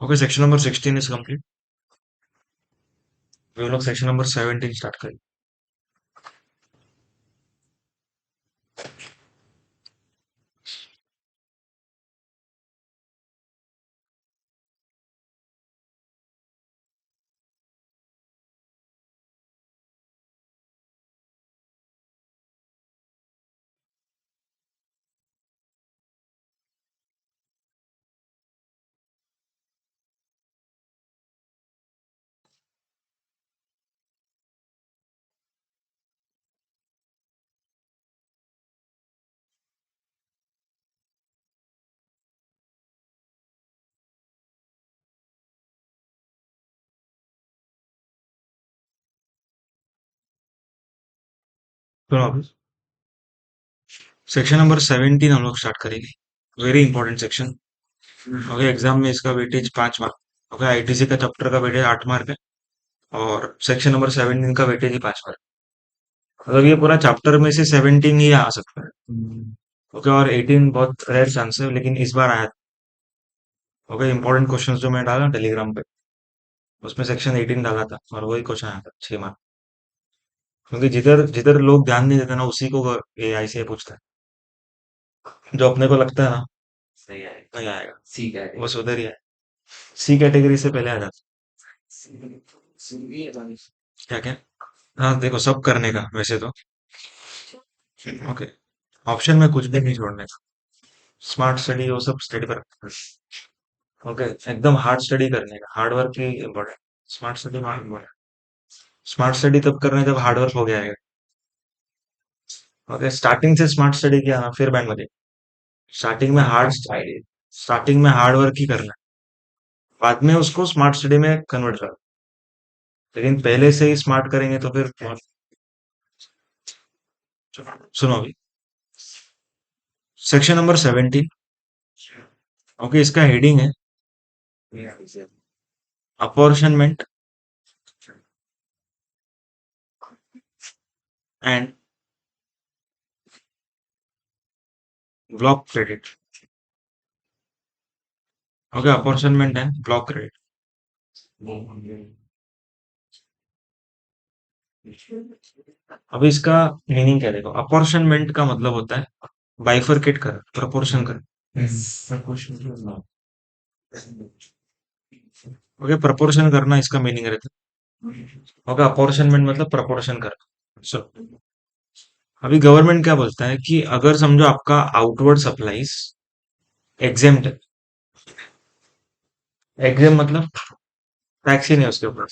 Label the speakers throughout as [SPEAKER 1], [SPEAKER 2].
[SPEAKER 1] Okay, section number 16 is complete. हम लोग section number 17 start करें। तो अब सेक्शन नंबर 17 हम लोग स्टार्ट करेंगे। Very important section. Okay, exam में इसका वेटेज 5 मार्क। ओके, आईटीसी का चैप्टर का वेटेज 8 मार्क है और सेक्शन नंबर 17 का वेटेज ही 5 मार्क। मतलब ये पूरा चैप्टर में से 17 ही आ सकता है। ओके, और 18 बहुत रेयर चांस है, लेकिन इस बार आया। ओके, इंपॉर्टेंट क्वेश्चंस जो मैं डाला टेलीग्राम पे, उसमें सेक्शन 18 डाला था और वही क्वेश्चन आया था 6 मार्क। क्योंकि जिधर जिधर लोग ध्यान नहीं देते ना, उसी को एआई से पूछता है। जो अपने को लगता है ना सही आएगा, नहीं आएगा, सी कैटेगरी बस उधर ही है। सी कैटेगरी से पहले आ जाता है। क्या क्या? हाँ देखो, सब करने का वैसे तो। ओके, ऑप्शन में कुछ भी नहीं छोड़ने का। स्मार्ट स्टडी वो सब स्टडी पर। ओके, एकदम हार्ड स्टडी करने का, hard work he important. Smart study not important. Smart study तब करना है जब हार्ड वर्क हो गया है। ओके, स्टार्टिंग से स्मार्ट स्टडी किया ना फिर बैंड बजे। स्टार्टिंग में हार्ड स्टार्टिंग में हार्ड वर्क ही करना है, बाद में उसको स्मार्ट स्टडी में कन्वर्ट करना। लेकिन पहले से ही स्मार्ट करेंगे तो फिर सुनो अभी, सेक्शन नंबर 17। ओके, इसका हेडिंग है apportionment and block credit. Okay, apportionment and block credit. अभी इसका मीनिंग क्या देखो, अपॉर्चनमेंट का मतलब होता है बाइफरकेट कर, प्रपोर्शन कर। ओके, प्रपोर्शन करना इसका मीनिंग रहता है। ओके, अपॉर्चनमेंट मतलब प्रपोर्शन कर। सो अभी गवर्नमेंट क्या बोलता है कि अगर समझो आपका आउटवर्ड सप्लाईज एग्जेम्प्ट है। एग्जेम मतलब टैक्स ही नहीं है उसके ऊपर।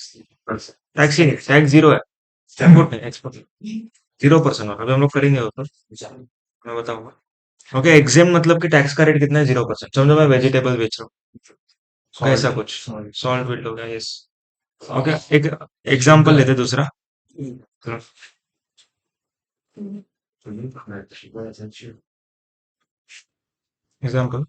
[SPEAKER 1] टैक्स ही नहीं, टैक्स जीरो है। एक्सपोर्ट नहीं, एक्सपोर्ट 0% होगा। अभी हम लोग करेंगे ऊपर, मैं बताऊंगा। ओके, एग्जेम मतलब कि टैक्स का रेट कितना है, 0%। समझो मैं वेजिटेबल बेच रहा हूँ, तो ऐसा कुछ सॉल्ट बिल्ड हो गया, यस। ओके, एक एग्जाम्पल लेते दूसरा। एग्जाम्पल,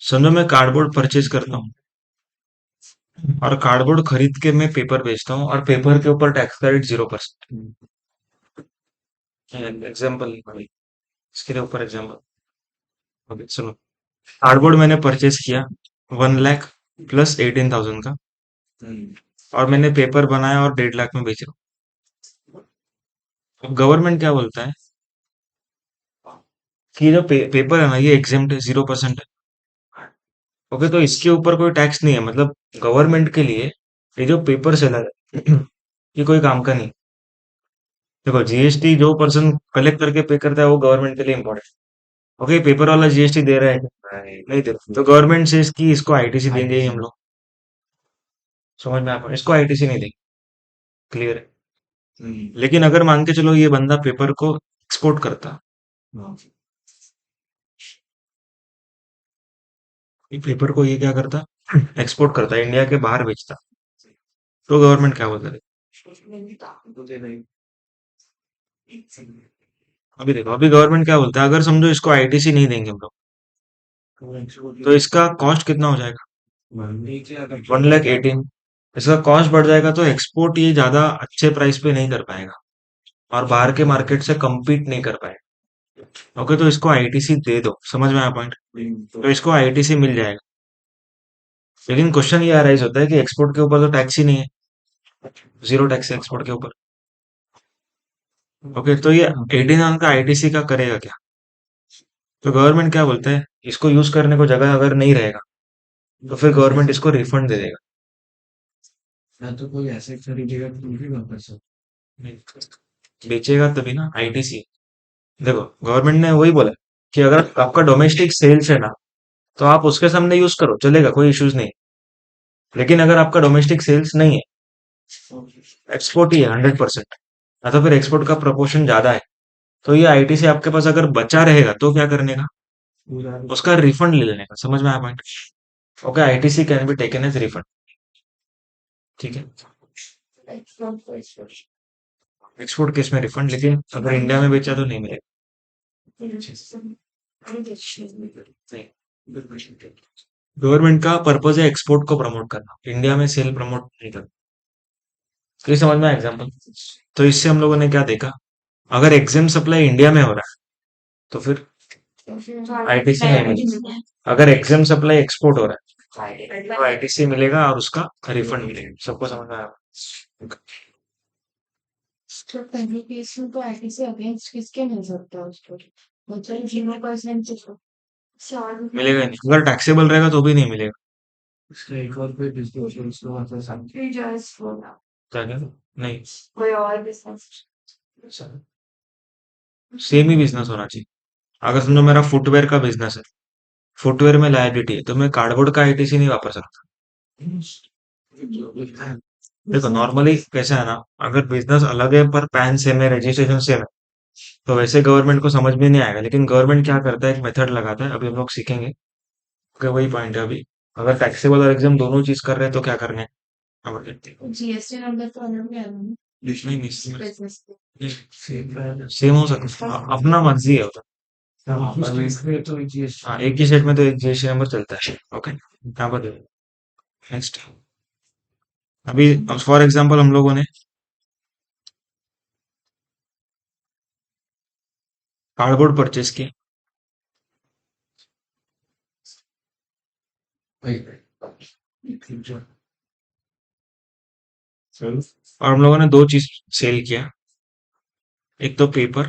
[SPEAKER 1] समझो मैं कार्डबोर्ड परचेज करता हूँ और कार्डबोर्ड खरीद के मैं पेपर बेचता हूँ और पेपर के ऊपर टैक्स का रेट 0%। एग्जाम्पल, इसके ऊपर एग्जाम्पल। ओके सुनो, कार्डबोर्ड मैंने परचेज किया 1 लाख प्लस 18,000 का, और मैंने पेपर बनाया और 1.5 लाख में बेच रहा हूँ। अब गवर्नमेंट क्या बोलता है कि जो पेपर है ना, ये एग्जेम्प्ट है, 0% है। ओके, तो इसके ऊपर कोई टैक्स नहीं है, मतलब गवर्नमेंट के लिए ये जो पेपर सेलर है ये कोई काम का नहीं। देखो, जीएसटी जो पर्सन कलेक्ट करके पे करता है वो गवर्नमेंट के लिए इम्पोर्टेंट। ओके, पेपर वाला जीएसटी दे रहा है क्या? नहीं दे रहा, तो गवर्नमेंट से इसकी इसको आईटीसी देंगे ही हम लोग। समझ में आप, इसको आईटीसी नहीं देंगे, क्लियर है। लेकिन अगर मान के चलो ये बंदा पेपर को एक्सपोर्ट करता, ये पेपर को ये क्या करता, एक्सपोर्ट करता, इंडिया के बाहर बेचता, तो गवर्नमेंट क्या बोलता है? अभी देखो, अभी गवर्नमेंट क्या बोलता है, अगर समझो इसको आईटीसी नहीं देंगे हम लोग, तो इसका कॉस्ट कितना हो जाएगा? 1,18,000। इसका कॉस्ट बढ़ जाएगा तो एक्सपोर्ट ये ज्यादा अच्छे प्राइस पे नहीं कर पाएगा और बाहर के मार्केट से compete नहीं कर पाएगा। ओके, तो इसको आईटीसी दे दो, समझ में आया पॉइंट? तो इसको आईटीसी मिल जाएगा, लेकिन क्वेश्चन ये अराइज होता है कि एक्सपोर्ट के ऊपर तो टैक्स ही नहीं है, जीरो टैक्स है एक्सपोर्ट के ऊपर। ओके, तो ये 18 का आईटीसी का करेगा क्या? तो गवर्नमेंट क्या बोलते हैं, इसको यूज करने को जगह अगर नहीं रहेगा तो फिर गवर्नमेंट इसको रिफंड दे देगा। नहीं, बेचेगा तभी ना आईटीसी। देखो, गवर्नमेंट ने वही बोला कि अगर आपका डोमेस्टिक सेल्स है ना, तो आप उसके सामने यूज करो, चलेगा, कोई इश्यूज नहीं। लेकिन अगर आपका डोमेस्टिक सेल्स नहीं है, एक्सपोर्ट ही है 100%, तो फिर एक्सपोर्ट का प्रपोर्शन ज्यादा है, तो ये आईटीसी आपके पास अगर बचा रहेगा तो क्या करने का? उसका रिफंड ले लेने का। समझ में आया point? Okay, ITC can be taken as refund. ठीक है, एक्सपोर्ट केस में रिफंड, लेकिन अगर इंडिया में बेचा तो नहीं मिलेगा। नहीं, गवर्नमेंट का पर्पज है एक्सपोर्ट को प्रमोट करना, इंडिया में सेल प्रमोट नहीं करना। तो ये समझ में एग्जाम्पल। तो इससे हम लोगों ने क्या देखा, अगर एग्जाम सप्लाई इंडिया में हो रहा है तो फिर आईटीसी नहीं मिलेगा। अगर एग्जाम सप्लाई एक्सपोर्ट हो रहा है तो आईटीसी मिलेगा और उसका रिफंड मिलेगा। सबको समझ में आया?
[SPEAKER 2] तो पहले केस में तो आईटी से अगेंस्ट किसके मिल सकता है उसको? मतलब 0%
[SPEAKER 1] मिलेगा ही नहीं, अगर टैक्सेबल रहेगा तो भी नहीं मिलेगा।
[SPEAKER 2] जस्ट बोला
[SPEAKER 1] क्या क्या? नहीं,
[SPEAKER 2] कोई और बिजनेस।
[SPEAKER 1] सेम ही बिजनेस होना चाहिए। अगर समझो मेरा फुटवेयर का बिजनेस है, फुटवेयर में लायबिलिटी है, तो मैं कार्डबोर्ड का आईटीसी नहीं वापर सकता। देखो, नॉर्मली कैसा है ना, अगर बिजनेस अलग है पर पैन सेम है, रजिस्ट्रेशन सेम है, तो वैसे गवर्नमेंट को समझ में नहीं आएगा। लेकिन गवर्नमेंट क्या करता है, एक मेथड लगाता है, अभी हम लोग सीखेंगे। कि वही पॉइंट है अभी, अगर टैक्सेबल और एग्जाम दोनों चीज कर रहे हैं तो क्या करना है? अब देखते हैं।
[SPEAKER 2] जीएसटी नंबर तो अलग है ना
[SPEAKER 1] नहीं नहीं,
[SPEAKER 2] बिजनेस के।
[SPEAKER 1] सेम हो सकता है, अपना मर्जी है उधर। हाँ, एक ही सेट में तो एक जीएसटी नंबर चलता है। ओके, यहाँ पर नेक्स्ट, अभी फॉर एग्जांपल हम लोगों ने कार्डबोर्ड परचेज किया, और हम लोगों ने दो चीज सेल किया, एक तो पेपर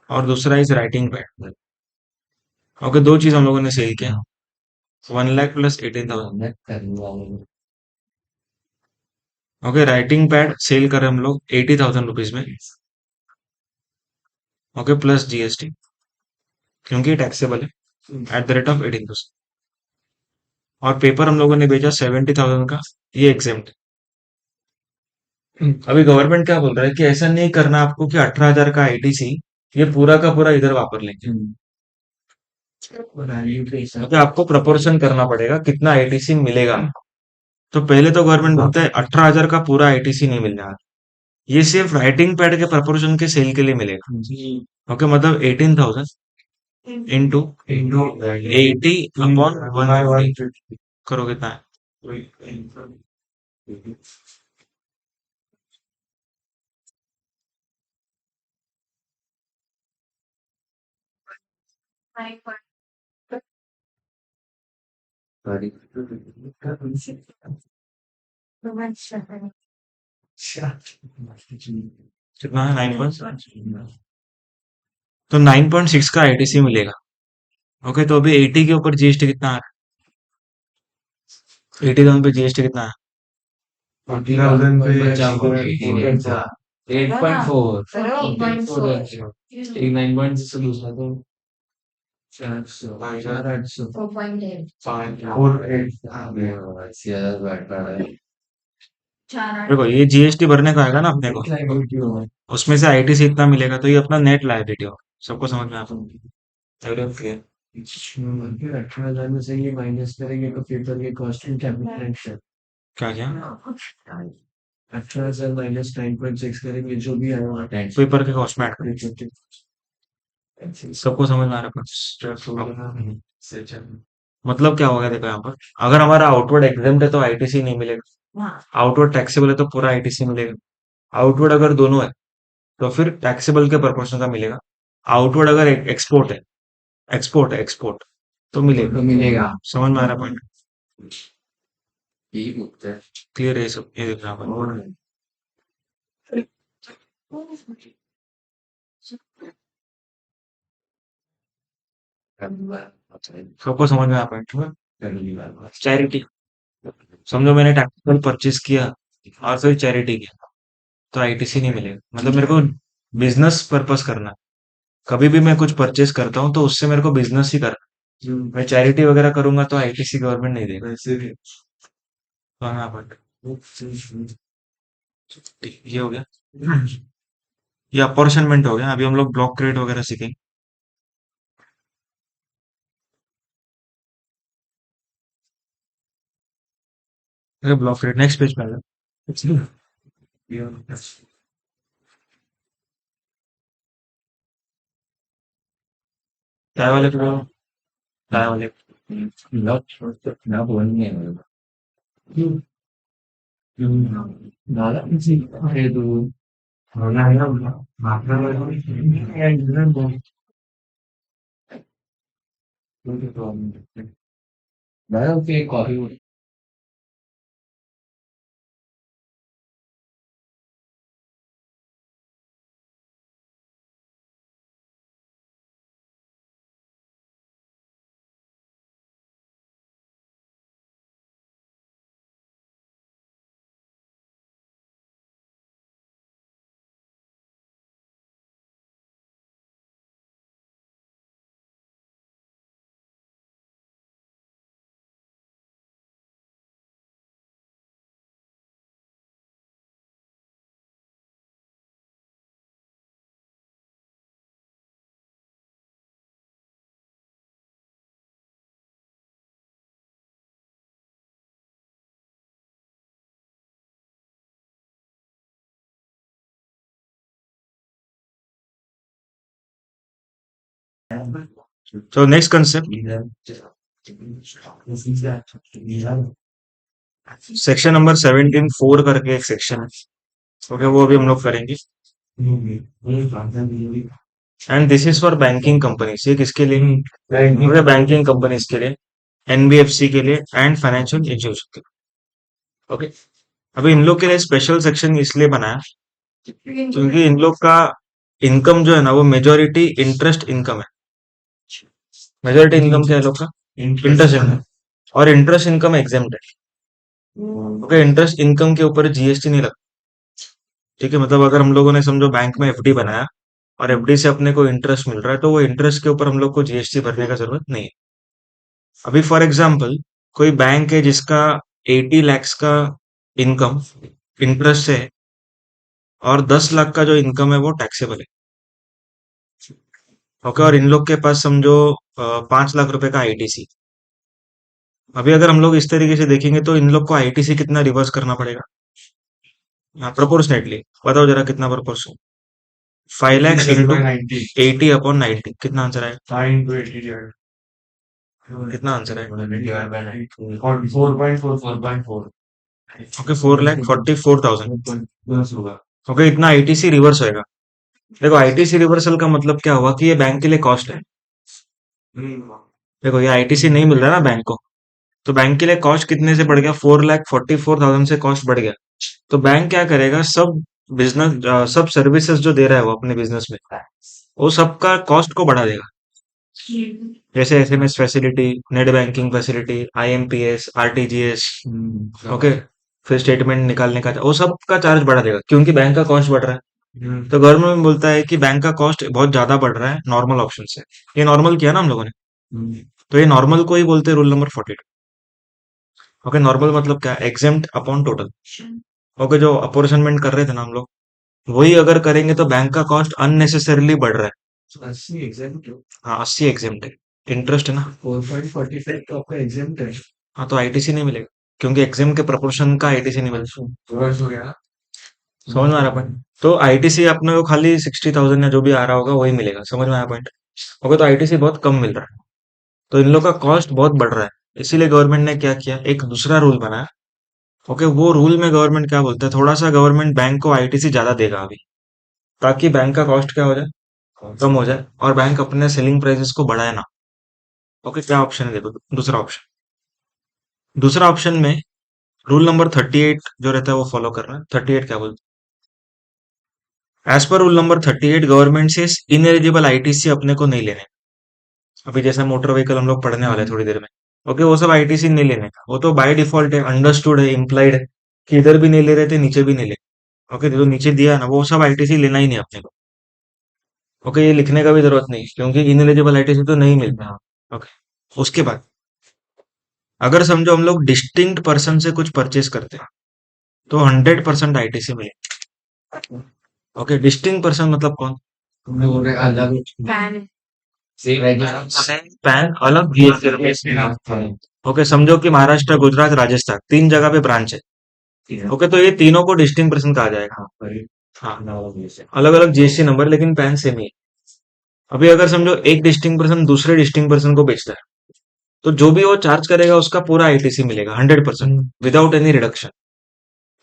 [SPEAKER 1] और दूसरा इज राइटिंग पैड। ओके, दो चीज हम लोगों ने सेल किया, 1 lakh plus 18,000। Okay, writing pad sale कर रहे हम लोग 80,000 रुपीज में। ओके, प्लस जीएसटी, क्योंकि टैक्सेबल है एट द रेट ऑफ 18%। और पेपर हम लोगों ने बेचा 70,000 का, ये एग्जेम्प्ट। अभी गवर्नमेंट क्या बोल रहा है कि ऐसा नहीं करना आपको कि 18,000 का आईटीसी ये पूरा का पूरा इधर वापर लेंगे। मतलब आपको प्रपोर्शन करना पड़ेगा कितना आईटीसी मिलेगा। तो पहले तो गवर्नमेंट बोलता है 18,000 का पूरा आईटीसी नहीं मिल रहा, ये सिर्फ राइटिंग पैड के प्रपोर्शन के सेल के लिए मिलेगा। ओके, मतलब 18,000 इंटू 80/150 करो कितना है?
[SPEAKER 2] 9.7
[SPEAKER 1] कितना है? 9.6। तो 9.6 का आईटीसी मिलेगा। ओके, तो अभी 80 के ऊपर जीएसटी कितना है? 80,000 पे जीएसटी कितना है?
[SPEAKER 3] 40,000 पे
[SPEAKER 2] एट पॉइंट फोर 8.4
[SPEAKER 3] एक 9.6 दूसरा तो
[SPEAKER 2] 4.8
[SPEAKER 1] देखो, ये जीएसटी भरने का आएगा ना अपने को, उसमें से आईटीसी इतना मिलेगा, तो ये अपना नेट लायबिलिटी हो। सबको समझ में आता है?
[SPEAKER 3] 18,000 में से ये माइनस करेंगे तो पेपर के कॉस्ट में क्या?
[SPEAKER 1] क्या क्या?
[SPEAKER 3] 18,000 माइनस 9.6 करेंगे जो भी आएगा
[SPEAKER 1] पेपर के कॉस्ट में ऐड करें। सबको समझ में आ रहा है? मतलब क्या हो गया देखो यहाँ पर, अगर हमारा आउटवर्ड एग्जाम है तो आईटीसी नहीं मिलेगा, आउटवर्ड टैक्सेबल है तो पूरा आईटीसी मिलेगा, आउटवर्ड अगर दोनों है तो फिर टैक्सेबल के प्रोपोर्शन का मिलेगा, आउटवर्ड अगर एक्सपोर्ट तो मिलेगा।
[SPEAKER 3] तो मिलेगा।
[SPEAKER 1] समझ में आ रहा पॉइंट?
[SPEAKER 3] यही होता है।
[SPEAKER 1] क्लियर है ये सब? ये देखना अपन।
[SPEAKER 3] और
[SPEAKER 1] सबको समझ में आ पॉइंट? चैरिटी, समझो मैंने टैक्सेबल परचेज किया और फिर चैरिटी किया तो आईटीसी नहीं मिलेगा। मतलब मेरे को बिजनेस पर्पस करना है, कभी भी मैं कुछ परचेज करता हूँ तो उससे मेरे को बिजनेस ही करना है। मैं चैरिटी वगैरह करूंगा तो आईटीसी गवर्नमेंट नहीं देगा।
[SPEAKER 3] वैसे भी
[SPEAKER 1] तो हाँ बट ये हो गया, ये अपॉर्चनमेंट हो गया। अभी हम लोग ब्लॉक क्रिएट वगैरह सीखेंगे। ब्लॉक क्रिएट नेक्स्ट पेज पे आ जाओ। चाय वाले को बोलो, चाय वाले
[SPEAKER 3] ना बोलनी है दादा किसी अरे तो होना है ना माफना दादा के कॉफी
[SPEAKER 1] तो नेक्स्ट कंसेप्ट, सेक्शन नंबर 17 4 करके एक सेक्शन है। ओके, वो अभी हम लोग करेंगे। And this is for banking companies. ये किसके लिए? बैंकिंग कंपनीज के लिए, एनबीएफसी के लिए एंड फाइनेंशियल इंस्टीट्यूशन के लिए। ओके, अभी इन लोग के लिए स्पेशल सेक्शन इसलिए बनाया क्योंकि इन लोग का इनकम जो है ना वो मेजोरिटी इंटरेस्ट इनकम है। मेजोरिटी इनकम क्या है लोग का? Interest income. और इंटरेस्ट इनकम एग्जेम्प्ट है। ओके, इंटरेस्ट इनकम के ऊपर जीएसटी नहीं लगता। ठीक है, मतलब अगर हम लोगों ने समझो बैंक में एफडी बनाया और एफडी से अपने को इंटरेस्ट मिल रहा है तो वो इंटरेस्ट के ऊपर हम लोग को जीएसटी भरने का जरूरत नहीं है। अभी फॉर एग्जांपल कोई बैंक है जिसका 80 lakhs का इनकम इंटरेस्ट से है और 10 लाख का जो इनकम है वो टैक्सेबल है। ओके, और इन लोग के पास समझो 5 लाख रुपए का आईटीसी। अभी अगर हम लोग इस तरीके से देखेंगे तो इन लोग को आईटीसी कितना रिवर्स करना पड़ेगा प्रोपोर्शनेटली? बताओ जरा कितना प्रोपोर्शन? 5 lakhs इंटू 80 अपॉन 90, कितना आंसर है? कितना आंसर है?
[SPEAKER 3] 4.4
[SPEAKER 1] ओके, 4,44,000। ओके, इतना आईटीसी रिवर्स होएगा। देखो आईटीसी रिवर्सल का मतलब क्या हुआ कि ये बैंक के लिए कॉस्ट है। देखो ये आईटीसी नहीं मिल रहा ना बैंक को, तो बैंक के लिए कॉस्ट कितने से बढ़ गया? 4,44,000 से कॉस्ट बढ़ गया। तो बैंक क्या करेगा, सब बिजनेस सब सर्विसेज जो दे रहा है वो अपने बिजनेस में, वो सबका कॉस्ट को बढ़ा देगा। जैसे SMS facility, net banking facility, IMPS, RTGS, okay, फिर स्टेटमेंट निकालने का वो सब का चार्ज बढ़ा देगा क्योंकि बैंक का कॉस्ट बढ़ रहा है। तो गवर्नमेंट बोलता है कि बैंक का कॉस्ट बहुत ज्यादा बढ़ रहा है नॉर्मल ऑप्शन से। ये नॉर्मल किया ना हम लोगों ने, तो ये नॉर्मल को ही बोलते हैं रूल नंबर 42। ओके, नॉर्मल मतलब क्या? Exempt upon total. ओके, जो अपॉर्चनमेंट कर रहे थे ना हम लोग, वही अगर करेंगे तो बैंक का कॉस्ट अननेसेसरीली बढ़ रहा है।
[SPEAKER 3] 80 एग्जाम
[SPEAKER 1] हाँ, 80 एग्जेम्प्ट है, इंटरेस्ट है ना।
[SPEAKER 3] 4.45 तो आपका एग्जाम है
[SPEAKER 1] हाँ, तो आईटीसी नहीं मिलेगा क्योंकि एग्जाम के प्रोपोर्शन का आईटीसी नहीं मिलेगा।
[SPEAKER 3] रिवर्स हो गया
[SPEAKER 1] समझ में आ रहा पॉइंट? तो आईटीसी अपने को खाली 60,000 या जो भी आ रहा होगा वही मिलेगा, समझ में आया पॉइंट? ओके, तो आईटीसी बहुत कम मिल रहा है, तो इन लोग का कॉस्ट बहुत बढ़ रहा है। इसीलिए गवर्नमेंट ने क्या किया, एक दूसरा रूल बनाया। ओके, वो रूल में गवर्नमेंट क्या बोलता है, थोड़ा सा गवर्नमेंट बैंक को आईटीसी ज्यादा देगा अभी, ताकि बैंक का कॉस्ट क्या हो जाए, कम हो जाए, और बैंक अपने सेलिंग प्राइसेस को बढ़ाए ना। ओके, क्या ऑप्शन है देखो, दूसरा ऑप्शन। दूसरा ऑप्शन में रूल नंबर 38 जो रहता है वो फॉलो करना है। 38 क्या बोलते हैं, as per rule number 38 government से इनएलिजिबल आईटीसी अपने को नहीं लेने। अभी जैसा मोटर व्हीकल हम लोग पढ़ने वाले हैं थोड़ी देर में। ओके, वो सब आईटीसी नहीं लेने का, वो तो बाय डिफॉल्ट है, अंडरस्टूड है, इम्प्लाइड है कि इधर भी नहीं ले रहे थे, नीचे भी नहीं ले। ओके, जो नीचे दिया है ना वो सब आईटीसी लेना ही नहीं अपने को। ओके, ये लिखने का भी जरूरत नहीं, क्योंकि इनएलिजिबल आईटीसी तो नहीं मिलता। ओके, उसके बाद अगर समझो हम लोग डिस्टिंक्ट पर्सन से कुछ परचेस करते हैं, तो 100% आईटीसी मिले। ओके, डिस्टिंक्ट पर्सन मतलब कौन?
[SPEAKER 3] तुमने बोल रहे अलग
[SPEAKER 2] पैन
[SPEAKER 1] पैन अलग जीएसटी। ओके, समझो कि महाराष्ट्र, गुजरात, राजस्थान तीन जगह पे ब्रांच है। ओके, तो ये तीनों को डिस्टिंक्ट पर्सन कहा जाएगा। हाँ, अलग अलग जीएसटी नंबर, लेकिन पैन सेम ही है। अभी अगर समझो एक डिस्टिंक्ट पर्सन दूसरे डिस्टिंक्ट पर्सन को बेचता है, तो जो भी वो चार्ज करेगा उसका पूरा आईटीसी मिलेगा 100% without any reduction.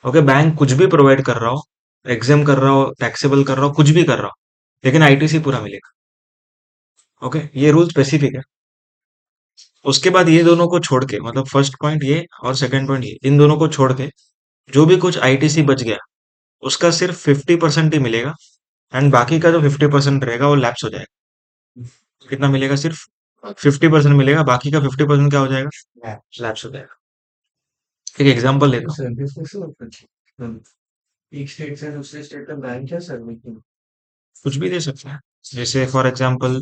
[SPEAKER 1] Okay, bank कुछ भी प्रोवाइड कर रहा हो, एग्जाम कर रहा हो, टैक्सेबल कर रहा हो, कुछ भी कर रहा हो, लेकिन आईटीसी पूरा मिलेगा। ओके, ये रूल स्पेसिफिक है। उसके बाद ये दोनों को छोड़ के, मतलब फर्स्ट पॉइंट ये और सेकंड पॉइंट ये, इन दोनों को छोड़ के जो भी कुछ आईटीसी बच गया उसका सिर्फ 50% ही मिलेगा, एंड बाकी का जो 50% रहेगा वो लैप्स हो जाएगा। कितना मिलेगा? सिर्फ 50% मिलेगा, बाकी का 50% क्या हो जाएगा? लैप्स हो जाएगा। एक एग्जाम्पल लेता हूँ।
[SPEAKER 3] सर्विस कैसे होता है? एक स्टेट से दूसरे स्टेट का बैंक क्या सर्विस?
[SPEAKER 1] कुछ भी दे सकते हैं, जैसे फॉर एग्जाम्पल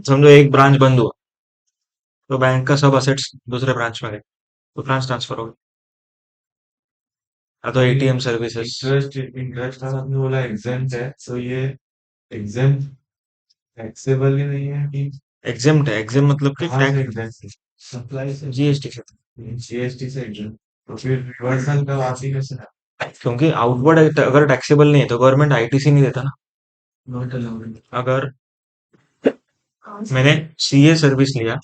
[SPEAKER 1] समझो एक ब्रांच बंद हुआ, तो बैंक का सब असेट्स दूसरे ब्रांच में गए, तो ब्रांच ट्रांसफर हो गई। या तो एटीएम सर्विसेज।
[SPEAKER 4] इंटरेस्ट इंटरेस्ट आपने बोला एग्जाम्प्ट है, तो ये एग्जाम्प्ट टैक्सेबल ही नहीं है कि
[SPEAKER 1] एग्जेम्प्ट है, एग्जेम मतलब कि
[SPEAKER 4] कहाँ से एग्जाम्प्ट? सप्लाई से,
[SPEAKER 1] जीएसटी से।
[SPEAKER 4] जीएसटी से एग्जाम्प्ट, तो फिर रिवर्सल का वापसी कैसे है?
[SPEAKER 1] क्योंकि आउटवर्ड अगर टैक्सेबल नहीं है तो गवर्नमेंट आईटीसी नहीं देता ना।
[SPEAKER 3] Not allowed.
[SPEAKER 1] अगर मैंने सीए सर्विस लिया,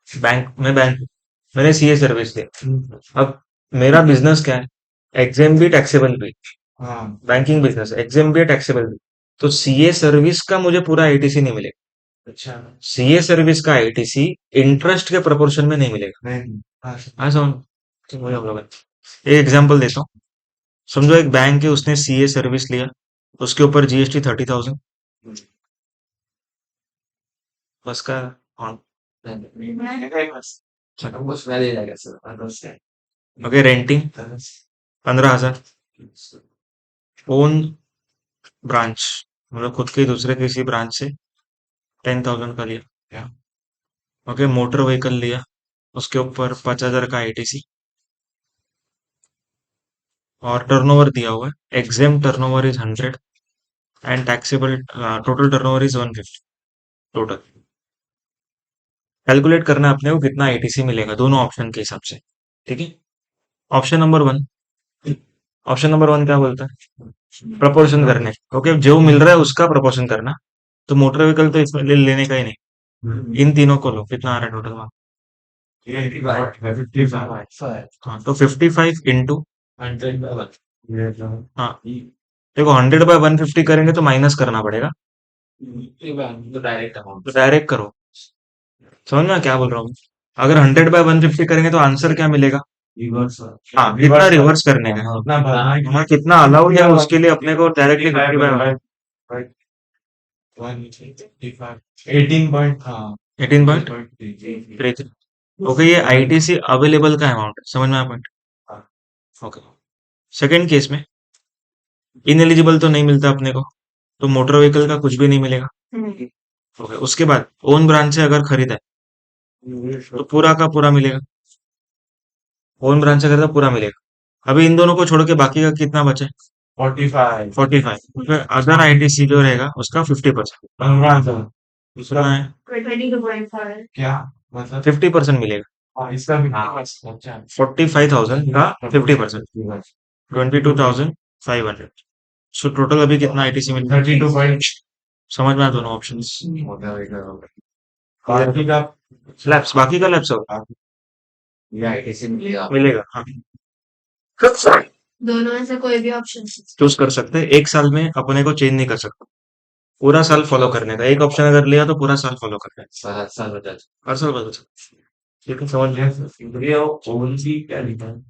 [SPEAKER 1] बैंक मैंने सीए सर्विस लिया, अब मेरा बिजनेस क्या है, एग्जाम भी टैक्सेबल भी,
[SPEAKER 4] हाँ,
[SPEAKER 1] बैंकिंग बिजनेस एग्जाम भी टैक्सेबल भी, तो सीए सर्विस का मुझे पूरा आईटीसी नहीं मिलेगा।
[SPEAKER 4] अच्छा,
[SPEAKER 1] सीए सर्विस का आईटीसी इंटरेस्ट के प्रोपोर्शन में नहीं मिलेगा।
[SPEAKER 4] नहीं, हाँ,
[SPEAKER 1] हाँ समझ, तो वही हम लोग एक एग्जाम्पल देता हूँ। समझो एक बैंक है, उसने सीए सर्विस लिया, उसके ऊपर जीएसटी 30,000, बस का ऑन।
[SPEAKER 3] बस वैलिड है sir.
[SPEAKER 1] Okay, renting 15,000, own branch मतलब खुद के दूसरे किसी ब्रांच से 10,000 का लिया। ओके, मोटर व्हीकल लिया, उसके ऊपर 5,000 का आईटीसी, और टर्नओवर दिया हुआ है, exempt turnover is 100 and taxable total turnover is 150 total. Calculate करना है अपने को कितना आईटीसी मिलेगा दोनों ऑप्शन के हिसाब से। ठीक है, option number one. Option number one क्या बोलता है, प्रपोर्शन करने। ओके, जो मिल रहा है उसका प्रपोर्शन करना, तो मोटर व्हीकल तो इसमें लेने का ही नहीं, इन तीनों को लो, कितना आ रहा है टोटल?
[SPEAKER 4] ये 55
[SPEAKER 1] हाँ, तो 55 इंटू,
[SPEAKER 4] 100 ये जो
[SPEAKER 1] हाँ देखो 100/150 करेंगे तो माइनस करना पड़ेगा,
[SPEAKER 3] तो डायरेक्ट अमाउंट।
[SPEAKER 1] तो डायरेक्ट करो। समझ में क्या बोल रहा हूँ? अगर 100/150 करेंगे तो आंसर क्या मिलेगा?
[SPEAKER 4] रिवर्स,
[SPEAKER 1] हाँ, कितना रिवर्स करने का है,
[SPEAKER 4] उतना भरना है
[SPEAKER 1] हाँ कितना अलाउड है उसके लिए अपने को डायरेक्टली 50/1
[SPEAKER 4] 18 पॉइंट, हाँ
[SPEAKER 1] 18.33। ओके, ये आईटीसी अवेलेबल का अमाउंट है, समझ में आया पॉइंट? ओके, सेकंड केस में इनएलिजिबल तो नहीं मिलता अपने को, तो मोटर व्हीकल का कुछ भी नहीं मिलेगा। ओके, उसके बाद ओन ब्रांच से अगर खरीदा है तो पूरा का पूरा मिलेगा, ओन ब्रांच से खरीदा पूरा मिलेगा। अभी इन दोनों को छोड़ के बाकी का कितना बचे?
[SPEAKER 4] 45
[SPEAKER 1] 45। अदर आईटीसी जो रहेगा उसका 50%,
[SPEAKER 4] 15,000
[SPEAKER 1] दूसरा है
[SPEAKER 2] 22.5
[SPEAKER 4] क्या मतलब?
[SPEAKER 1] 50% मिलेगा,
[SPEAKER 4] हाँ, इसका भी अच्छा
[SPEAKER 1] 45,000 का 50%। 22,500। सो टोटल अभी कितना आईटीसी मिल
[SPEAKER 4] 32.5
[SPEAKER 1] समझ में आया दोनों ऑप्शन
[SPEAKER 4] होता है बाकी का
[SPEAKER 1] लैब्स बाकी का लैब्स होगा
[SPEAKER 3] ये आईटीसी मिलेगा
[SPEAKER 1] मिलेगा हाँ
[SPEAKER 2] दोनों में से कोई भी ऑप्शन
[SPEAKER 1] चूज कर सकते हैं एक साल में अपने को चेंज नहीं कर सकते पूरा साल फॉलो करने का एक ऑप्शन अगर लिया तो पूरा साल फॉलो करना है
[SPEAKER 3] 7 साल हो जाते
[SPEAKER 1] हर साल बदल सकते हैं। ठीक है समझ में
[SPEAKER 4] ये ओन भी क्या लिखा है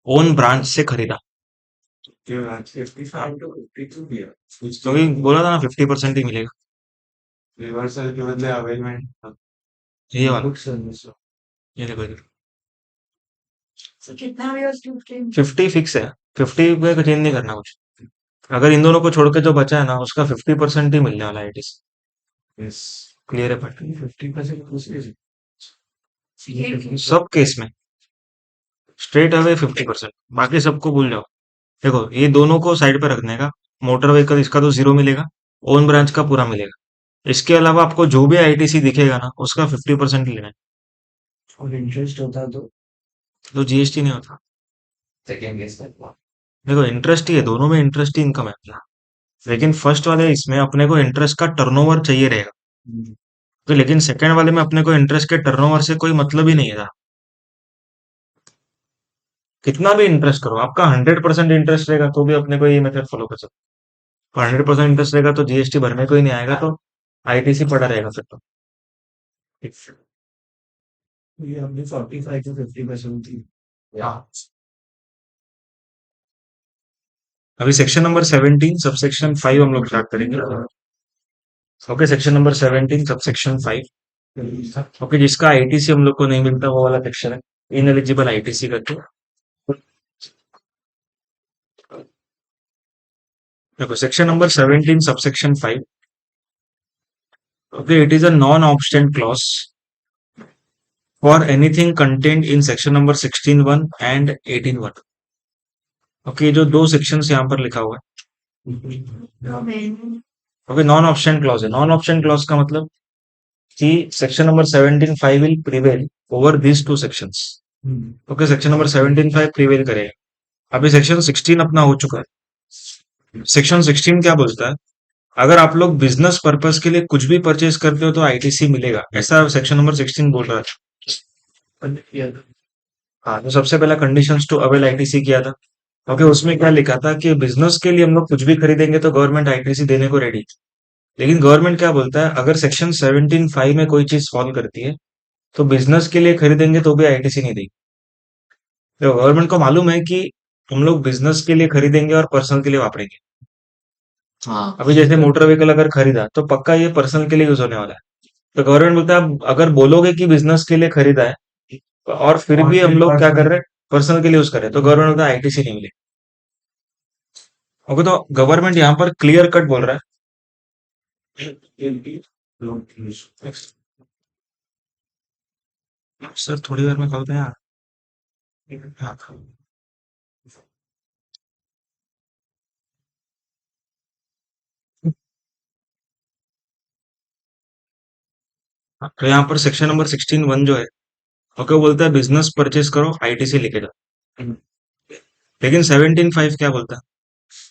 [SPEAKER 1] ओन ब्रांच से खरीदा
[SPEAKER 4] 55 to 52 भी है
[SPEAKER 1] क्योंकि बोला था ना 50% ही मिलेगा
[SPEAKER 4] रिवर्सल के बदले अवेलमेंट
[SPEAKER 1] ये वाला
[SPEAKER 3] सर्विस
[SPEAKER 1] ये देखो इधर
[SPEAKER 2] से कितना भी उस के
[SPEAKER 1] 50 फिक्स है 50 पे चेंज नहीं करना कुछ अगर इन दोनों को छोड़ के जो बचा है ना उसका 50% ही मिलने वाला है इट इज
[SPEAKER 4] यस
[SPEAKER 1] क्लियर है बट
[SPEAKER 4] 50% दूसरी
[SPEAKER 1] सब केस में स्ट्रेट अवे 50% बाकी सबको भूल जाओ देखो ये दोनों को साइड पे रखने का मोटर व्हीकल इसका तो जीरो मिलेगा ओन ब्रांच का पूरा मिलेगा इसके अलावा आपको जो भी आईटीसी दिखेगा ना उसका 50% लेना है
[SPEAKER 3] और इंटरेस्ट होता
[SPEAKER 1] तो जीएसटी नहीं होता
[SPEAKER 3] सेकेंड गेस करना
[SPEAKER 1] देखो इंटरेस्ट ही है दोनों में इंटरेस्ट ही इनकम है लेकिन फर्स्ट वाले इसमें अपने को इंटरेस्ट का टर्नओवर चाहिए रहेगा तो लेकिन सेकंड वाले में अपने को इंटरेस्ट के टर्नओवर से कोई मतलब ही नहीं है कितना भी इंटरेस्ट करो आपका 100% इंटरेस्ट रहेगा तो भी अपने को ये मेथड फॉलो कर सकते हो 100% इंटरेस्ट रहेगा तो जीएसटी भरने को ही नहीं आएगा तो आईटीसी पड़ा रहेगा फिर तो
[SPEAKER 3] ये हमने 45 to 50% थी या
[SPEAKER 1] अभी सेक्शन नंबर 17 सबसेक्शन 5 हम लोग स्टार्ट करेंगे okay section number 17 subsection 5 okay जिसका आईटीसी हम लोग को नहीं मिलता वो वाला सेक्शन है इनएलिजिबल आईटीसी करके देखो section number 17 subsection 5 okay it is a non-obstant clause for anything contained in section number 16(1) and 18(1) okay जो दो sections यहाँ पर लिखा हुआ है ओके नॉन ऑप्शन क्लॉज है नॉन ऑप्शन क्लॉज का मतलब कि section number 17(5) will prevail over these two sections okay section number 17(5) prevail करेगा अभी सेक्शन 16 अपना हो चुका है सेक्शन 16 क्या बोलता है अगर आप लोग बिजनेस पर्पस के लिए कुछ भी परचेज करते हो तो आईटीसी मिलेगा ऐसा सेक्शन नंबर 16 बोल रहा है हाँ तो सबसे पहला कंडीशंस टू अवेल आईटीसी किया था ओके उसमें क्या लिखा था कि बिजनेस के लिए हम लोग कुछ भी खरीदेंगे तो गवर्नमेंट आईटीसी देने को रेडी लेकिन गवर्नमेंट क्या बोलता है अगर सेक्शन 17(5) में कोई चीज फॉल करती है तो बिजनेस के लिए खरीदेंगे तो भी आईटीसी नहीं देगी तो गवर्नमेंट को मालूम है कि हम लोग बिजनेस के लिए खरीदेंगे और पर्सनल के लिए वापरेंगे
[SPEAKER 3] हाँ
[SPEAKER 1] अभी जैसे मोटर व्हीकल अगर खरीदा तो पक्का ये पर्सनल के लिए यूज होने वाला है तो गवर्नमेंट बोलता है अगर बोलोगे कि बिजनेस के लिए खरीदा है और फिर भी हम लोग क्या कर रहे हैं पर्सनल के लिए यूज कर रहे हैं तो गवर्नमेंट बोलता है आईटीसी नहीं मिले ओके तो गवर्नमेंट यहाँ पर क्लियर कट बोल रहा है सर थोड़ी देर में खोलते हैं यार हाँ, तो यहाँ पर सेक्शन नंबर 16(1) जो है ओके वो बोलता है बिजनेस परचेज करो आईटीसी लिखे जाओ लेकिन 17(5) क्या बोलता है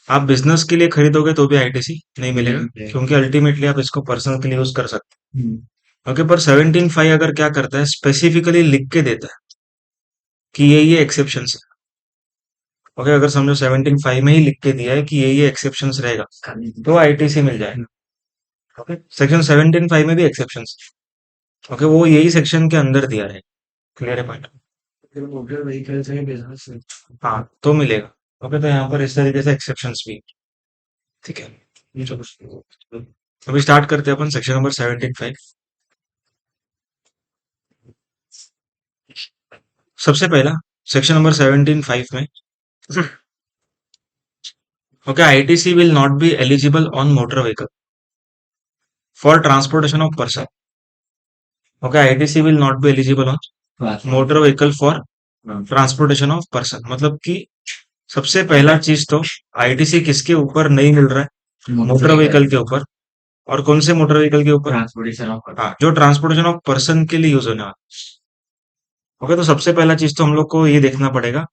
[SPEAKER 1] आप बिजनेस के लिए खरीदोगे तो भी आईटीसी नहीं मिलेगा क्योंकि अल्टीमेटली आप इसको पर्सनल के लिए यूज कर सकते हैं ओके पर 17(5) अगर क्या करता है स्पेसिफिकली लिख के देता है कि ये एक्सेप्शन है ओके अगर समझो 17(5) में ही लिख के दिया है कि ये एक्सेप्शन रहेगा तो आईटीसी मिल जाएगा ओके सेक्शन 17(5) में भी एक्सेप्शन ओके वो यही सेक्शन के अंदर दिया है क्लियर है पॉइंट
[SPEAKER 3] मोटर व्हीकल से बिजनेस
[SPEAKER 1] हाँ तो मिलेगा ओके तो यहाँ पर इस तरीके से एक्सेप्शंस भी ठीक है चलो अभी स्टार्ट करते हैं अपन सेक्शन नंबर 17(5) सबसे पहला सेक्शन नंबर 17(5) में okay ITC will not be eligible on motor vehicle for transportation of person okay ITC will not be eligible on motor vehicle for transportation of person मतलब कि सबसे पहला चीज तो आईटीसी किसके ऊपर नहीं मिल रहा है मोटर व्हीकल के ऊपर और कौन से मोटर व्हीकल के ऊपर
[SPEAKER 3] ट्रांसपोर्टेशन ऑफ
[SPEAKER 1] हाँ जो ट्रांसपोर्टेशन ऑफ पर्सन के लिए यूज होने वाला ओके तो सबसे पहला चीज तो हम लोग को ये देखना पड़ेगा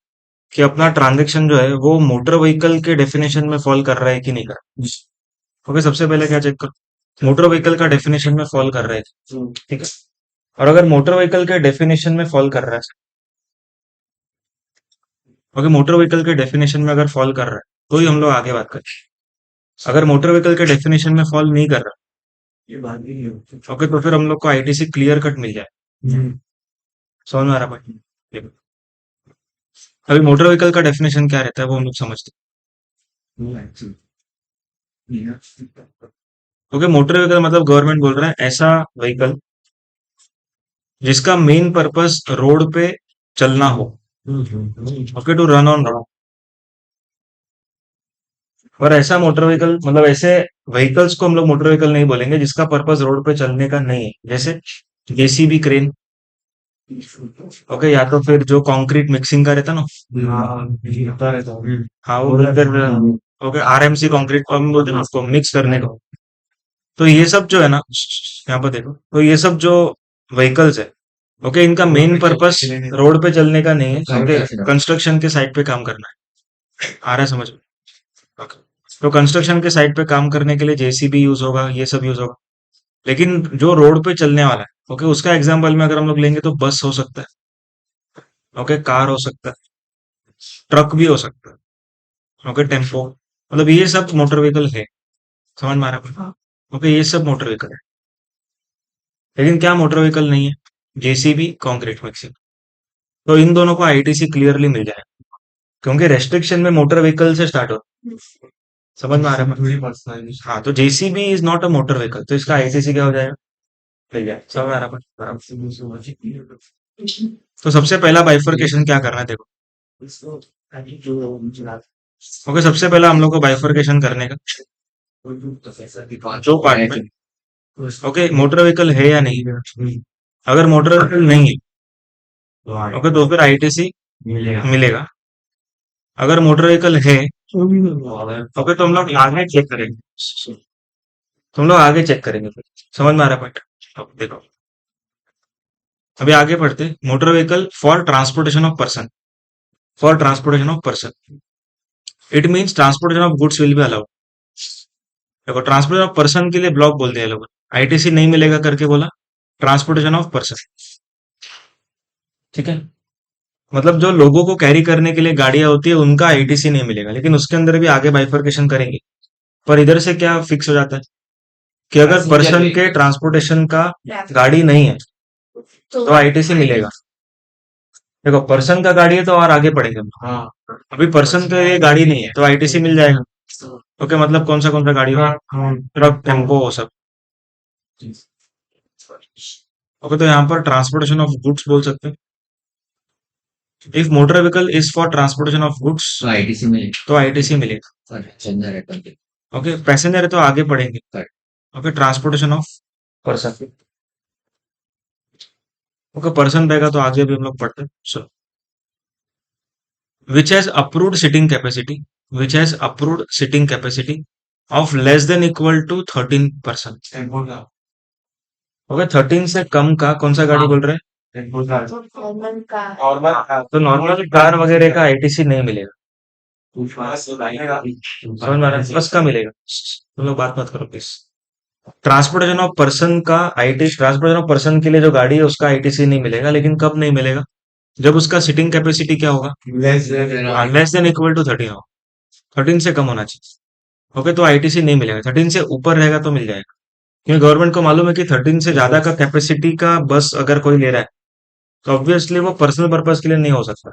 [SPEAKER 1] कि अपना ट्रांजैक्शन जो है वो मोटर व्हीकल के डेफिनेशन में फॉल कर रहा है कि नहीं कर रहा। ओके, सबसे पहले क्या चेक करो, मोटर व्हीकल का डेफिनेशन में फॉल कर रहा है, ठीक है। और अगर मोटर व्हीकल के डेफिनेशन में फॉल कर रहा है, ओके, मोटर व्हीकल के डेफिनेशन में अगर फॉल कर रहा है तो ही हम लोग आगे बात करें। अगर मोटर व्हीकल के डेफिनेशन में फॉल नहीं कर रहा,
[SPEAKER 3] ये बात भी नहीं होती।
[SPEAKER 1] ओके, तो फिर हम लोग को आईटीसी क्लियर कट मिल जाए। समझ में आ रहा भाई? देखो, अभी मोटर व्हीकल का डेफिनेशन क्या रहता है वो हम लोग समझते हैं। ओके, मोटर व्हीकल मतलब गवर्नमेंट बोल रहा है ऐसा व्हीकल जिसका मेन पर्पस रोड पे चलना हो, okay, to run on road. और ऐसा मोटर व्हीकल मतलब ऐसे व्हीकल्स को हम लोग मोटर व्हीकल नहीं बोलेंगे जिसका पर्पस रोड पे चलने का नहीं है, जैसे जेसीबी क्रेन, ओके, या तो फिर जो कंक्रीट मिक्सिंग का रहता ना,
[SPEAKER 4] होता रहता है।
[SPEAKER 1] हाँ वो फिर ओके, आरएमसी कंक्रीट को हम बोलते हैं ना उसको मिक्स करने को। तो ये सब जो है ना, यहाँ पर देखो, तो ये सब जो व्हीकल्स है, ओके, इनका मेन पर्पस रोड पे चलने का नहीं है, ओके, कंस्ट्रक्शन के साइट पे काम करना है। आ रहा है समझ में? ओके, तो कंस्ट्रक्शन के साइट पे काम करने के लिए जेसीबी यूज होगा, ये सब यूज होगा। लेकिन जो रोड पे चलने वाला है, ओके, उसका एग्जाम्पल में अगर हम लोग लेंगे तो बस हो सकता है, ओके, कार हो सकता है, ट्रक भी हो सकता है, ओके, टेम्पो, मतलब ये सब मोटर व्हीकल है। समझ में आ रहा है? ओके, ये सब मोटर व्हीकल है। लेकिन क्या मोटर व्हीकल नहीं है? JCB, concrete mixing. तो इन दोनों को आईटीसी क्लियरली मिल जाए, क्योंकि रेस्ट्रिक्शन में मोटर व्हीकल से स्टार्ट हो। समझ में आ रहा है?
[SPEAKER 4] थोड़ी पर्सनल
[SPEAKER 1] हाँ, तो JCB is not a motor vehicle, तो इसका आईटीसी क्या हो जाएगा? मिल जाए। समझ में आ रहा है? तो सबसे पहला बाइफर्केशन क्या करना है, देखो, ओके, सबसे पहला हम लोग को बाइफर्केशन करने का दो पार्ट में, ओके, मोटर व्हीकल है या नहीं है। अगर मोटर व्हीकल नहीं है, ओके, तो फिर आईटीसी मिलेगा। अगर मोटर व्हीकल है, ओके, तो हम लोग आगे चेक करेंगे, तुम लोग आगे चेक करेंगे फिर। समझ में आ रहा है पॉइंट? अब देखो, अभी आगे बढ़ते, motor vehicle for transportation of person, for transportation of person, it means transportation of goods will be allowed. देखो, ट्रांसपोर्टेशन ऑफ पर्सन के लिए ब्लॉक बोल दिया लोगों ने, आईटीसी नहीं मिलेगा करके बोला ट्रांसपोर्टेशन ऑफ पर्सन, ठीक है। मतलब जो लोगों को कैरी करने के लिए गाड़ियां होती है उनका आईटीसी नहीं मिलेगा, लेकिन उसके अंदर भी आगे बाइफर्केशन करेंगे। पर इधर से क्या फिक्स हो जाता है कि अगर पर्सन के ट्रांसपोर्टेशन का गाड़ी नहीं है तो आईटीसी मिलेगा। देखो, पर्सन का गाड़ी है तो और आगे पड़ेंगे हम।
[SPEAKER 4] हाँ
[SPEAKER 1] अभी पर्सन के लिए गाड़ी नहीं है तो आईटीसी मिल जाएगा। ओके, मतलब कौन सा गाड़ी होगा? ट्रक, टेम्पो, वो सब। ओके, तो यहाँ पर ट्रांसपोर्टेशन ऑफ गुड्स बोल सकते हैं। If motor vehicle is for transportation of goods
[SPEAKER 3] तो आईटीसी में
[SPEAKER 1] तो आईटीसी मिलेगा।
[SPEAKER 3] पैसेंजर है करके
[SPEAKER 1] ओके, पैसेंजर है तो आगे पढ़ेंगे। Okay, transportation of person, okay, person रहेगा तो आगे भी हम लोग पढ़ते हैं। So which has approved seating capacity, which has approved seating capacity of less than equal to 13%।
[SPEAKER 4] Tempo का
[SPEAKER 1] ओके, 13 से कम का कौन सा गाड़ी बोल रहे हैं?
[SPEAKER 4] टेम्पो का
[SPEAKER 2] कॉमन का
[SPEAKER 4] नॉर्मल
[SPEAKER 1] तो नॉर्मल कार वगैरह का आईटीसी नहीं मिलेगा।
[SPEAKER 4] बस लगेगा
[SPEAKER 1] समझ में आ रहा है? बस का मिलेगा। तुम लोग बात मत करो प्लीज। ट्रांसपोर्टेशन ऑफ पर्सन का आईटी, ट्रांसपोर्टेशन ऑफ पर्सन के लिए जो गाड़ी है उसका आईटीसी नहीं मिलेगा, लेकिन कब नहीं मिलेगा? जब उसका सिटिंग कैपेसिटी क्या होगा?
[SPEAKER 4] Less than
[SPEAKER 1] less than equal to 13 हो, 13 से कम होना चाहिए। ओके, तो आईटीसी नहीं मिलेगा। 13 से ऊपर रहेगा तो मिल जाएगा, क्योंकि गवर्नमेंट को मालूम है कि 13 से ज्यादा का कैपेसिटी का बस अगर कोई ले रहा है तो ऑब्वियसली वो पर्सनल पर्पज के लिए नहीं हो सकता।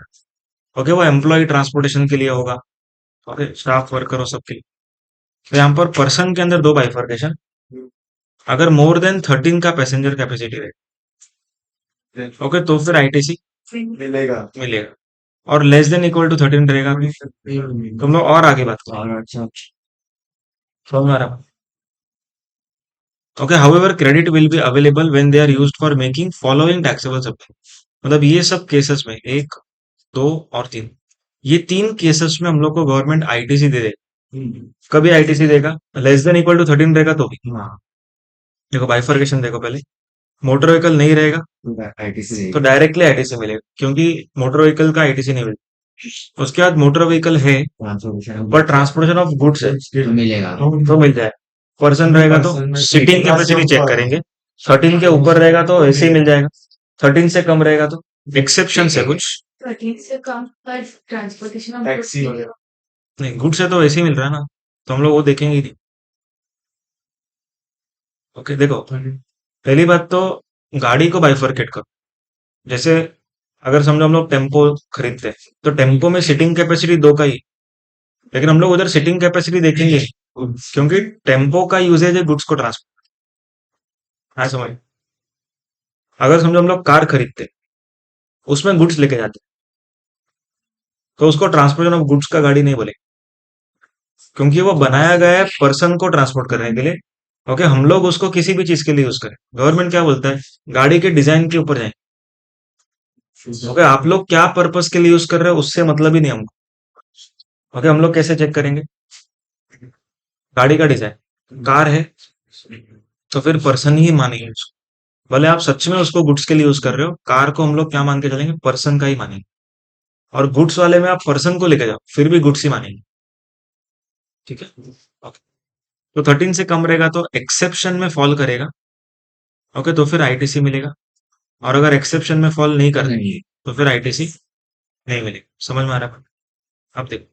[SPEAKER 1] ओके, वो एम्प्लॉय ट्रांसपोर्टेशन के लिए होगा, ओके, स्टाफ वर्कर और सबके लिए। तो यहाँ पर पर्सन के अंदर दो बाइफर्केशन, अगर मोर देन 13 का पैसेंजर कैपेसिटी रहे, ओके, तो फिर आईटीसी
[SPEAKER 4] मिलेगा
[SPEAKER 1] मिलेगा। और लेस देन इक्वल टू 13 रहेगा, तुम लोग और आगे बात करो।
[SPEAKER 3] और अच्छा
[SPEAKER 1] समझ में आ रहा है? Okay, however credit will be available when they are used for making following taxable subsidy. मतलब ये सब केसेस में, एक, दो और तीन, ये तीन केसेस में हम लोग को गवर्नमेंट आईटीसी दे देगा। कभी आईटीसी देगा लेस देन इक्वल टू 13 रहेगा तो भी। देखो, बाइफर्केशन देखो पहले, मोटर व्हीकल नहीं रहेगा
[SPEAKER 3] आईटीसी
[SPEAKER 1] तो डायरेक्टली आईटीसी मिलेगा, क्योंकि मोटर व्हीकल का आईटीसी नहीं मिलेगा। उसके बाद मोटर व्हीकल है
[SPEAKER 3] ट्रांसपोर्टेशन
[SPEAKER 1] पर ट्रांसपोर्टेशन ऑफ गुड्स है
[SPEAKER 3] तो मिलेगा
[SPEAKER 1] तो मिल जाए। पर्सन रहेगा तो
[SPEAKER 4] पर्सन में
[SPEAKER 1] सीटिंग कैपेसिटी चेक करेंगे। 13 के ऊपर रहेगा तो ऐसे ही मिल जाएगा। 13 से कम रहेगा तो एक्सेप्शन है कुछ
[SPEAKER 2] 13 से कम पर ट्रांसपोर्टेशन ऑफ
[SPEAKER 4] टैक्सी वगैरह
[SPEAKER 1] नहीं, गुड्स है तो ऐसे ही मिल रहा है ना, तो हम लोग वो देखेंगे ही नहीं। ओके देखो, पहली बात तो गाड़ी को बाइफरकेट करो। जैसे अगर समझो हम लोग टेम्पो खरीदते हैं तो टेम्पो में सीटिंग कैपेसिटी 2 का ही है, लेकिन हम लोग उधर सीटिंग कैपेसिटी देखेंगे नहीं, क्योंकि टेम्पो का यूजेज है गुड्स को ट्रांसपोर्ट। हाँ समझ। अगर समझो हम लोग कार खरीदते हैं, उसमें गुड्स लेके जाते हैं, तो उसको ट्रांसपोर्टेशन ऑफ गुड्स का गाड़ी नहीं बोले, क्योंकि वो बनाया गया है पर्सन को ट्रांसपोर्ट करने के लिए। ओके, हम लोग उसको किसी भी चीज के लिए यूज करें। गवर्नमेंट क्या बोलता है, गाड़ी के डिजाइन के ऊपर जाए। ओके, आप लोग क्या पर्पस के लिए यूज कर रहे हो उससे मतलब ही नहीं हमको। ओके, हम लोग कैसे चेक करेंगे, गाड़ी का डिजाइन कार है तो फिर पर्सन ही मानेंगे उसको। भले आप सच में उसको गुड्स के लिए यूज कर रहे हो, कार को हम लोग क्या मान के चलेंगे, पर्सन का ही मानेंगे। और गुड्स वाले में आप पर्सन को लेके जाओ फिर भी गुड्स ही मानेंगे। ठीक है, ओके। तो 13 से कम रहेगा तो एक्सेप्शन में फॉल करेगा। ओके, तो फिर आईटीसी मिलेगा। और अगर एक्सेप्शन में फॉल नहीं करता
[SPEAKER 3] नहीं
[SPEAKER 1] तो फिर आईटीसी नहीं मिलेगा। समझ में आ रहा है? अब देखो,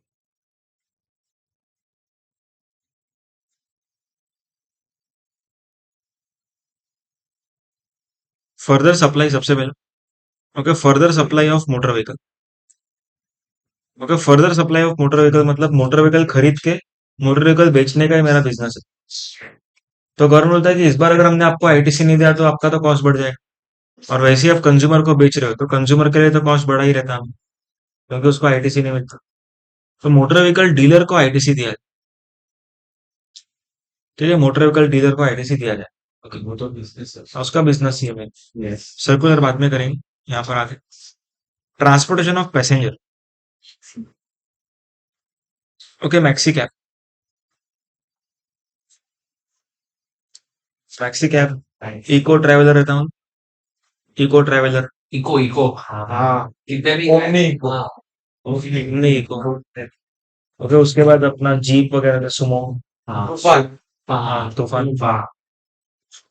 [SPEAKER 1] फर्दर सप्लाई सबसे पहले। Okay, further supply of motor vehicle. Okay, further supply of motor vehicle मतलब मोटर व्हीकल खरीद के मोटर व्हीकल बेचने का ही मेरा बिजनेस है। तो गवर्नमेंट बोलता है कि इस बार अगर हमने आपको आईटीसी नहीं दिया तो आपका तो कॉस्ट बढ़ जाएगा। और वैसे ही आप कंज्यूमर को बेच रहे हो तो कंज्यूमर के लिए तो कॉस्ट बढ़ा ही रहता है, क्योंकि उसको आईटीसी नहीं मिलता। तो मोटर व्हीकल डीलर को आईटीसी दिया जाए। ठीक है, मोटर व्हीकल डीलर को आईटीसी दिया जाए। ओके,
[SPEAKER 4] वो तो बिजनेस है
[SPEAKER 1] और उसका बिजनेस ही है मेन।
[SPEAKER 3] यस
[SPEAKER 1] सर्कुलर बाद में करेंगे, यहाँ पर आके transportation of passenger. Okay, maxi cab. Maxi cab Eeco traveller रहता हूँ, इको ट्रैवलर
[SPEAKER 3] इको इको हाँ
[SPEAKER 4] हाँ
[SPEAKER 3] इतने भी
[SPEAKER 4] ओमनी
[SPEAKER 3] हाँ
[SPEAKER 1] नहीं इको। ओके, उसके बाद अपना जीप वगैरह सुमो,
[SPEAKER 3] हाँ
[SPEAKER 4] तूफान
[SPEAKER 1] हाँ तूफान।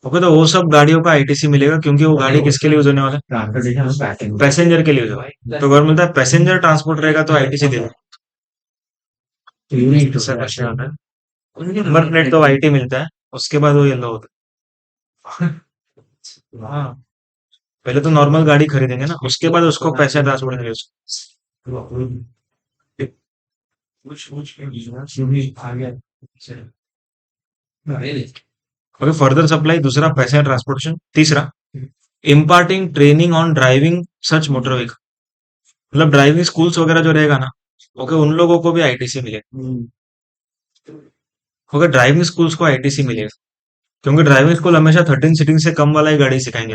[SPEAKER 1] ओके, तो वो सब गाड़ियों का आईटीसी मिलेगा, क्योंकि वो गाड़ी किसके लिए यूज होने वाला है,
[SPEAKER 3] ट्रांसपोर्टेशन ऑफ पैसेंजर
[SPEAKER 1] पैसेंजर के लिए यूज होगा। तो गवर्नमेंट है पैसेंजर ट्रांसपोर्ट रहेगा तो आईटीसी दे
[SPEAKER 3] यूनिट
[SPEAKER 1] ऐसा क्वेश्चन आता है। नंबर प्लेट तो वाइट ही मिलता है, उसके बाद वो येलो होता है। हाँ, पहले तो नॉर्मल गाड़ी खरीदेंगे ना, उसके बाद उसको पैसे ट्रांसपोर्ट के लिए use
[SPEAKER 4] आ गया
[SPEAKER 1] ओके, फर्दर सप्लाई दूसरा, पैसे ट्रांसपोर्टेशन तीसरा, imparting training on driving such motor vehicle. मतलब ड्राइविंग स्कूल्स वगैरह जो रहेगा ना, ओके, उन लोगों को भी आईटीसी मिलेगा। ओके, ड्राइविंग स्कूल्स को आईटीसी मिलेगा, क्योंकि ड्राइविंग स्कूल हमेशा 13 सीटिंग से कम वाला ही गाड़ी सिखाएंगे।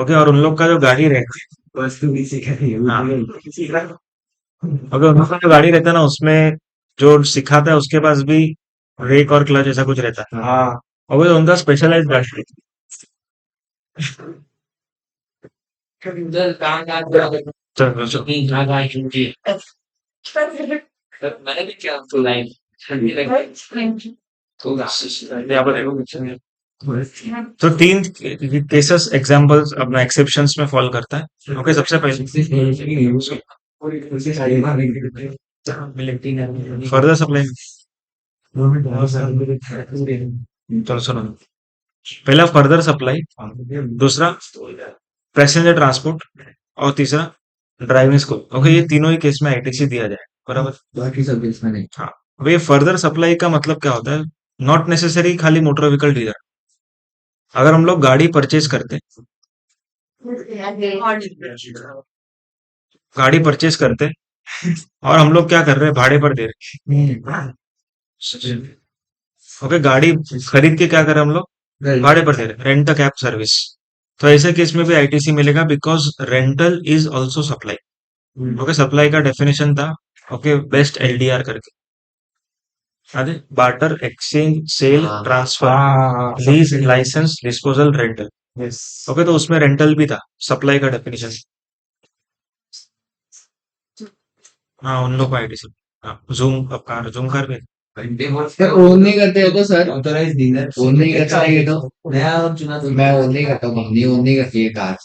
[SPEAKER 1] ओके, और उन लोग का जो गाड़ी रहती
[SPEAKER 3] वस्तु भी सिखाती है
[SPEAKER 1] हाँ। ओके, उन लोग का जो गाड़ी रहता है ना, उसमें जो सिखाता है उसके पास भी ब्रेक और क्लच ऐसा कुछ रहता है।
[SPEAKER 4] हाँ
[SPEAKER 1] ओके, तो उनका स्पेशलाइज गाड़ी रहती
[SPEAKER 3] उधर कहाँ कहाँ चला गया?
[SPEAKER 1] है। चलो चलो,
[SPEAKER 3] कहाँ कहाँ हिंदी मैंने भी क्या तो लाइन ठंडी लगी तो
[SPEAKER 1] यहाँ पर देखो picture में। तो 3 केसेस एग्जांपल्स अपना एक्सेप्शंस में फॉल करता है। ओके, सबसे पहले फर्दर सप्लाई। चलो सुनो, पहला फर्दर सप्लाई, दूसरा पैसेंजर ट्रांसपोर्ट, और तीसरा ड्राइविंग स्कूल। ओके, ये तीनों ही केस में आईटीसी दिया जाए, बराबर।
[SPEAKER 3] बाकी सब इसमें नहीं
[SPEAKER 1] हाँ, अब ये फर्दर सप्लाई का मतलब क्या होता है, नॉट नेसेसरी खाली मोटर व्हीकल डीलर। अगर हम लोग गाड़ी परचेज करते हैं, गाड़ी परचेज करते हैं और हम लोग क्या कर रहे हैं, भाड़े पर दे रहे हैं। ओके, गाड़ी खरीद के क्या करें हम लोग, भाड़े पर दे रहे हैं, रेंट अ कैब सर्विस। तो ऐसे केस में भी आईटीसी मिलेगा, because rental is also supply. Okay, supply का डेफिनेशन था, ओके, बेस्ट एलडीआर करके, अरे बार्टर, एक्सचेंज, सेल,
[SPEAKER 3] हाँ।
[SPEAKER 1] Transfer, lease, licence, disposal, rental.
[SPEAKER 4] Yes
[SPEAKER 1] okay, तो उसमें रेंटल भी था, सप्लाई का डेफिनेशन। हाँ उन लोग को आईटीसी। हाँ जूम कार, जूम कार भी।
[SPEAKER 3] सर ओन नहीं करते हो तो सर ऑथोराइज डीलर ओन नहीं करता है ये तो नया और चुना तो मैं ओन नहीं करता हूँ कंपनी ओन नहीं करती है कार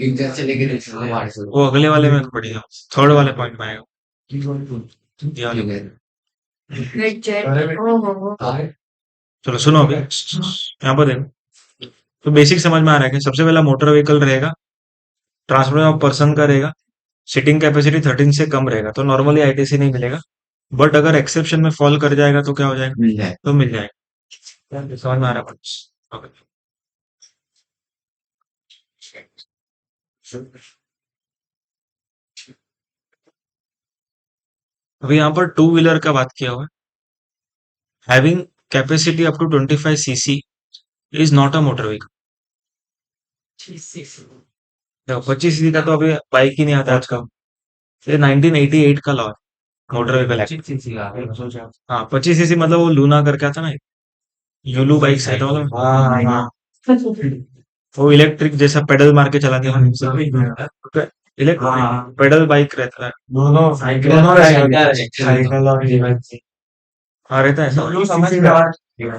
[SPEAKER 3] इधर से लेके दूसरे बाहर से
[SPEAKER 1] वो अगले वाले में पड़ेगा, थर्ड वाले पॉइंट में आएगा ये वाले।
[SPEAKER 3] ठीक है
[SPEAKER 2] रेड जेट ओहो
[SPEAKER 1] चलो सुनो अभी यहाँ पर देखो, तो बेसिक समझ में आ रहा है कि सबसे पहला मोटर व्हीकल रहेगा, ट्रांसपोर्ट ऑफ पर्सन का रहेगा, सीटिंग कैपेसिटी 13 से कम रहेगा, तो नॉर्मली आईटीसी नहीं मिलेगा। बट अगर एक्सेप्शन में फॉल कर जाएगा तो क्या हो जाएगा,
[SPEAKER 3] मिल जाए
[SPEAKER 1] तो मिल जाएगा। समझ में आ रहा है? ओके। अभी यहाँ पर टू व्हीलर का बात किया हुआ है, having capacity up to 25 CC is not a motor vehicle. देखो 25 सीसी का तो अभी बाइक ही नहीं आता आजकल, ये 1988 का लॉ है, मोटर व्हीकल एक्ट। हाँ 25 सीसी मतलब वो लूना करके आता ना, योलू बाइक से आता मतलब, हाँ वो इलेक्ट्रिक जैसा पेडल मार के चलाती है, इलेक्ट्रिक पेडल बाइक रहता है।
[SPEAKER 4] दोनों
[SPEAKER 1] दोनों
[SPEAKER 4] साइकिल और जीवन
[SPEAKER 1] हाँ रहता है ऐसा।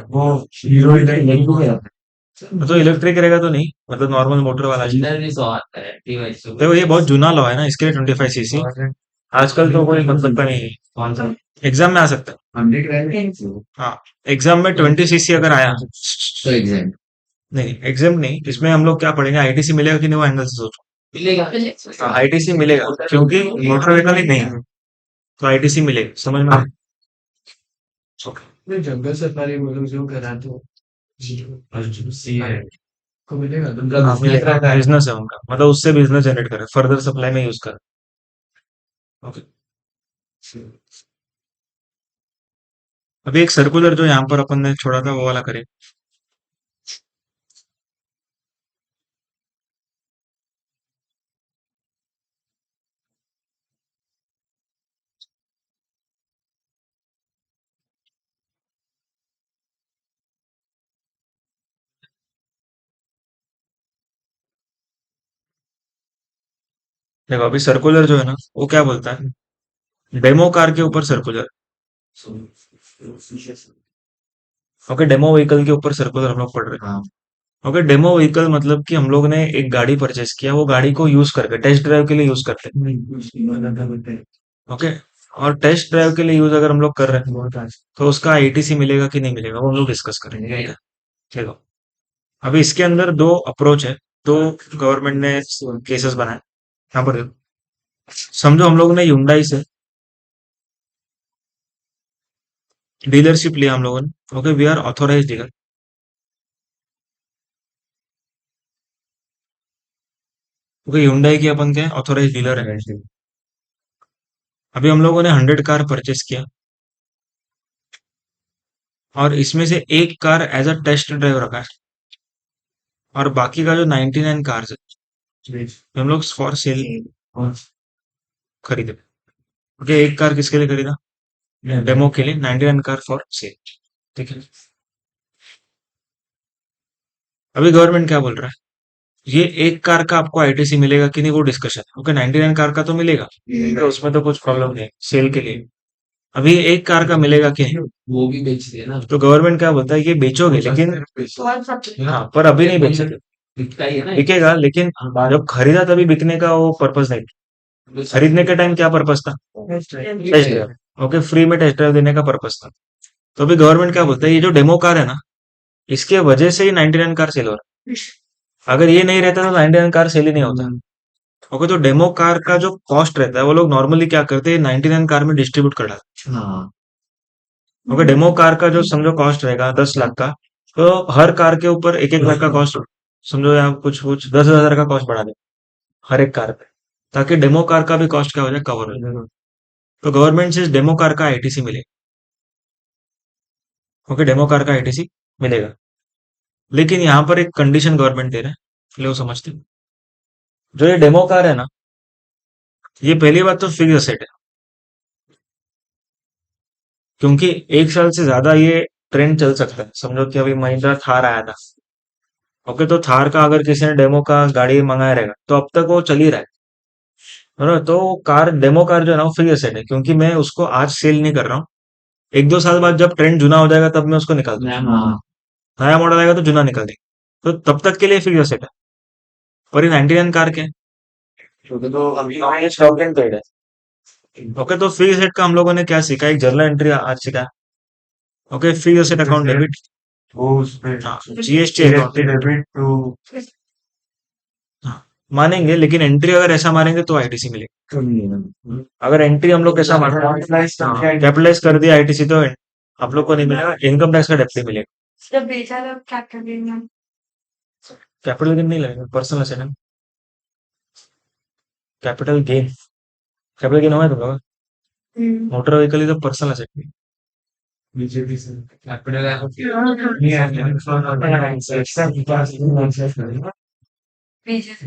[SPEAKER 4] वो हीरो इलेक्ट्रिक
[SPEAKER 1] तो इलेक्ट्रिक रहेगा तो नहीं, मतलब नॉर्मल मोटर वाला।
[SPEAKER 3] अंदर भी सौ आता है
[SPEAKER 1] देखो ये बहुत जूना लॉ है ना, इसके लिए 25 सीसी आजकल तो कोई मतलब का नहीं है, एग्जाम में आ सकता है।
[SPEAKER 3] 100
[SPEAKER 1] हाँ एग्जाम में 20 सीसी अगर आया,
[SPEAKER 3] तो एग्जाम
[SPEAKER 1] नहीं एग्जाम नहीं, इसमें हम लोग क्या पढ़ेंगे, आईटीसी मिलेगा कि नहीं, वो एंगल से सोचो।
[SPEAKER 3] मिलेगा
[SPEAKER 1] आईटीसी मिलेगा क्योंकि मोटर व्हीकल ही नहीं है, तो आईटीसी मिलेगा, समझ में आया? Okay.
[SPEAKER 3] जंगल सफारी वो लोग जो करा तो सी है को मिलेगा
[SPEAKER 1] हाँ, मिलेगा, बिजनेस है उनका, मतलब उससे बिजनेस जनरेट करे, फर्दर सप्लाई में यूज करे। ओके। अभी एक सर्कुलर जो यहाँ पर अपन ने छोड़ा था वो वाला करें। देखो अभी सर्कुलर जो है ना, वो क्या बोलता है, डेमो कार के ऊपर सर्कुलर। ओके डेमो व्हीकल के ऊपर सर्कुलर हम लोग पढ़ रहे हैं।
[SPEAKER 3] हाँ
[SPEAKER 1] ओके डेमो व्हीकल मतलब कि हम लोग ने एक गाड़ी परचेस किया, वो गाड़ी को यूज करके टेस्ट ड्राइव के लिए यूज करते हैं। ओके, और टेस्ट ड्राइव के लिए यूज अगर हम लोग कर रहे हैं तो उसका आईटीसी मिलेगा कि नहीं मिलेगा, वो हम लोग डिस्कस करेंगे। चलो अभी इसके अंदर दो अप्रोच है, दो गवर्नमेंट ने केसेस बनाए। यहाँ पर देखो, समझो हम लोग ने युंडाई से डीलरशिप लिया हम लोगों ने। Okay we are authorise dealer. Okay Hyundai की अपन क्या ऑथोराइज डीलर है। अभी हम लोगों ने 100 कार परचेस किया, और इसमें से एक car as a test drive रखा है, और बाकी का जो 99 कार्स है ये हम लोग फॉर सेल खरीदे। ओके एक कार किसके लिए खरीदा, डेमो के लिए, 99 कार फॉर सेल। ठीक है, अभी गवर्नमेंट क्या बोल रहा है, ये एक कार का आपको आईटीसी मिलेगा कि नहीं वो डिस्कशन है। ओके 99 कार का तो मिलेगा, तो उसमें तो कुछ प्रॉब्लम नहीं सेल के लिए। अभी एक कार का मिलेगा कि नहीं,
[SPEAKER 3] वो भी बेचते हैं ना
[SPEAKER 1] तो गवर्नमेंट क्या बोलता है, ये बेचोगे लेकिन, हाँ पर अभी नहीं बेचोगे,
[SPEAKER 3] बिकता ही है ना
[SPEAKER 1] बिकेगा लेकिन जब खरीदा तभी बिकने का वो पर्पज नहीं, खरीदने के टाइम क्या पर्पज था, टेस्ट ड्राइव। ओके फ्री में टेस्ट ड्राइव देने का पर्पज था। तो अभी गवर्नमेंट क्या बोलता है, ये जो डेमो कार है ना, इसके वजह से ही 99 कार सेल हो रहा है। अगर ये नहीं रहता तो 99 कार सेल ही नहीं होता। ओके तो डेमो कार का जो कॉस्ट रहता है वो लोग नॉर्मली क्या करते हैं, 99 कार में डिस्ट्रीब्यूट कर डालते
[SPEAKER 3] हाँ
[SPEAKER 1] हैं। ओके डेमो कार का जो समझो कॉस्ट रहेगा 10 लाख का, तो हर कार के ऊपर 1-1 लाख का कॉस्ट समझो, या कुछ कुछ 10,000 का कॉस्ट बढ़ा दे हर एक कार पे, ताकि डेमो कार का भी कॉस्ट क्या हो जाए, कवर हो जाए। तो गवर्नमेंट से डेमो कार का आईटीसी मिले। ओके डेमो कार का आईटीसी मिलेगा, लेकिन यहाँ पर एक कंडीशन गवर्नमेंट दे रहा है, इसलिए वो समझते हैं। जो ये डेमो कार है ना, ये पहली बात तो फिक्स असेट है, क्योंकि 1 साल से ज्यादा ये ट्रेंड चल सकता है। समझो कि अभी महिंद्रा थार आया था, ओके तो थार का अगर किसी ने डेमो का गाड़ी मंगाया रहेगा तो अब तक वो चल ही रहा है। बराबर, तो कार डेमो कार जो है ना वो फ्री एसेट है, क्योंकि मैं उसको आज सेल नहीं कर रहा हूँ। 1-2 साल बाद जब ट्रेंड जुना हो जाएगा तब मैं उसको निकाल दूंगा।
[SPEAKER 3] हाँ
[SPEAKER 1] नया मॉडल आएगा तो जुना निकाल देंगे, तो तब तक के लिए फ्री एसेट है। पर ये 99 कार क्या है? तो अभी ये स्टॉक एंड ट्रेड है। ओके, तो फ्री एसेट का हम लोगों ने क्या सीखा, एक जर्नल एंट्री आज सीखा। Okay, free asset account debit,
[SPEAKER 4] वो उस पे
[SPEAKER 1] हाँ, जीएसटी अकाउंट
[SPEAKER 4] डेबिट टू
[SPEAKER 1] हाँ, मानेंगे, लेकिन एंट्री अगर ऐसा मारेंगे तो आईटीसी मिलेगी। अगर एंट्री हम लोग कैसा मारे, कैपिटलाइज कर दिया आईटीसी, तो आप लोग को नहीं मिलेगा, इनकम टैक्स का डेप्ट मिलेगा।
[SPEAKER 2] जब बेचा तब क्या करेंगे?
[SPEAKER 1] कैपिटल गेन नहीं लगेगा, पर्सनल एसेट है। कैपिटल गेन, कैपिटल गेन हुआ है तुम लोग, motor vehicle is a personal asset.
[SPEAKER 4] BJP से
[SPEAKER 3] capital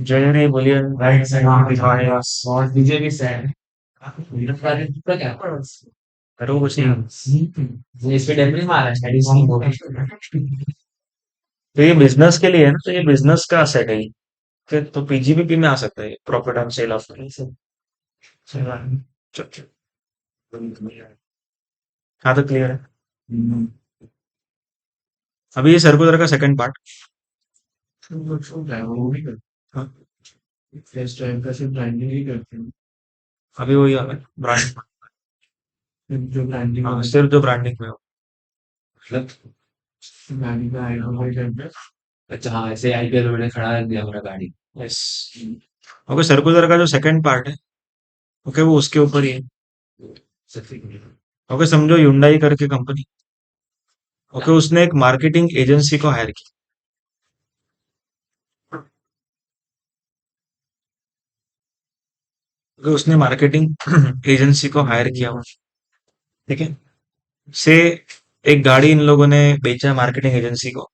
[SPEAKER 1] jewellery, bullion,
[SPEAKER 4] right side
[SPEAKER 3] और बीजेपी से है
[SPEAKER 1] करो कुछ नहीं।
[SPEAKER 3] इस पे डेब्रिस मारा है
[SPEAKER 1] तो ये बिजनेस के लिए है ना, तो ये बिजनेस का असेट है ये। तो पीजीबीपी में आ सकता है, प्रॉफिट ऑन सेल ऑफ। हाँ, तो क्लियर है। अभी ये सर्कुलर का सेकंड पार्ट।
[SPEAKER 3] वो भी
[SPEAKER 1] हाँ,
[SPEAKER 3] फर्स्ट टाइम का सिर्फ ब्रांडिंग ही करते हैं
[SPEAKER 1] अभी वही आ रहा है ब्रांड।
[SPEAKER 3] जो ब्रांडिंग
[SPEAKER 1] हाँ, सिर्फ जो ब्रांडिंग में हो।
[SPEAKER 3] मतलब गाड़ी का आइटम करते हैं अच्छा हाँ ऐसे आईपीएल में खड़ा रख दिया मेरा गाड़ी
[SPEAKER 1] यस। ओके, सर्कुलर का जो सेकंड पार्ट है, ओके, वो उसके ऊपर ही है। ओके, समझो युंडाई करके कंपनी, ओके, उसने एक मार्केटिंग एजेंसी को हायर किया। ओके, उसने मार्केटिंग एजेंसी को हायर किया हुआ, ठीक है। से एक गाड़ी इन लोगों ने बेचा मार्केटिंग एजेंसी को,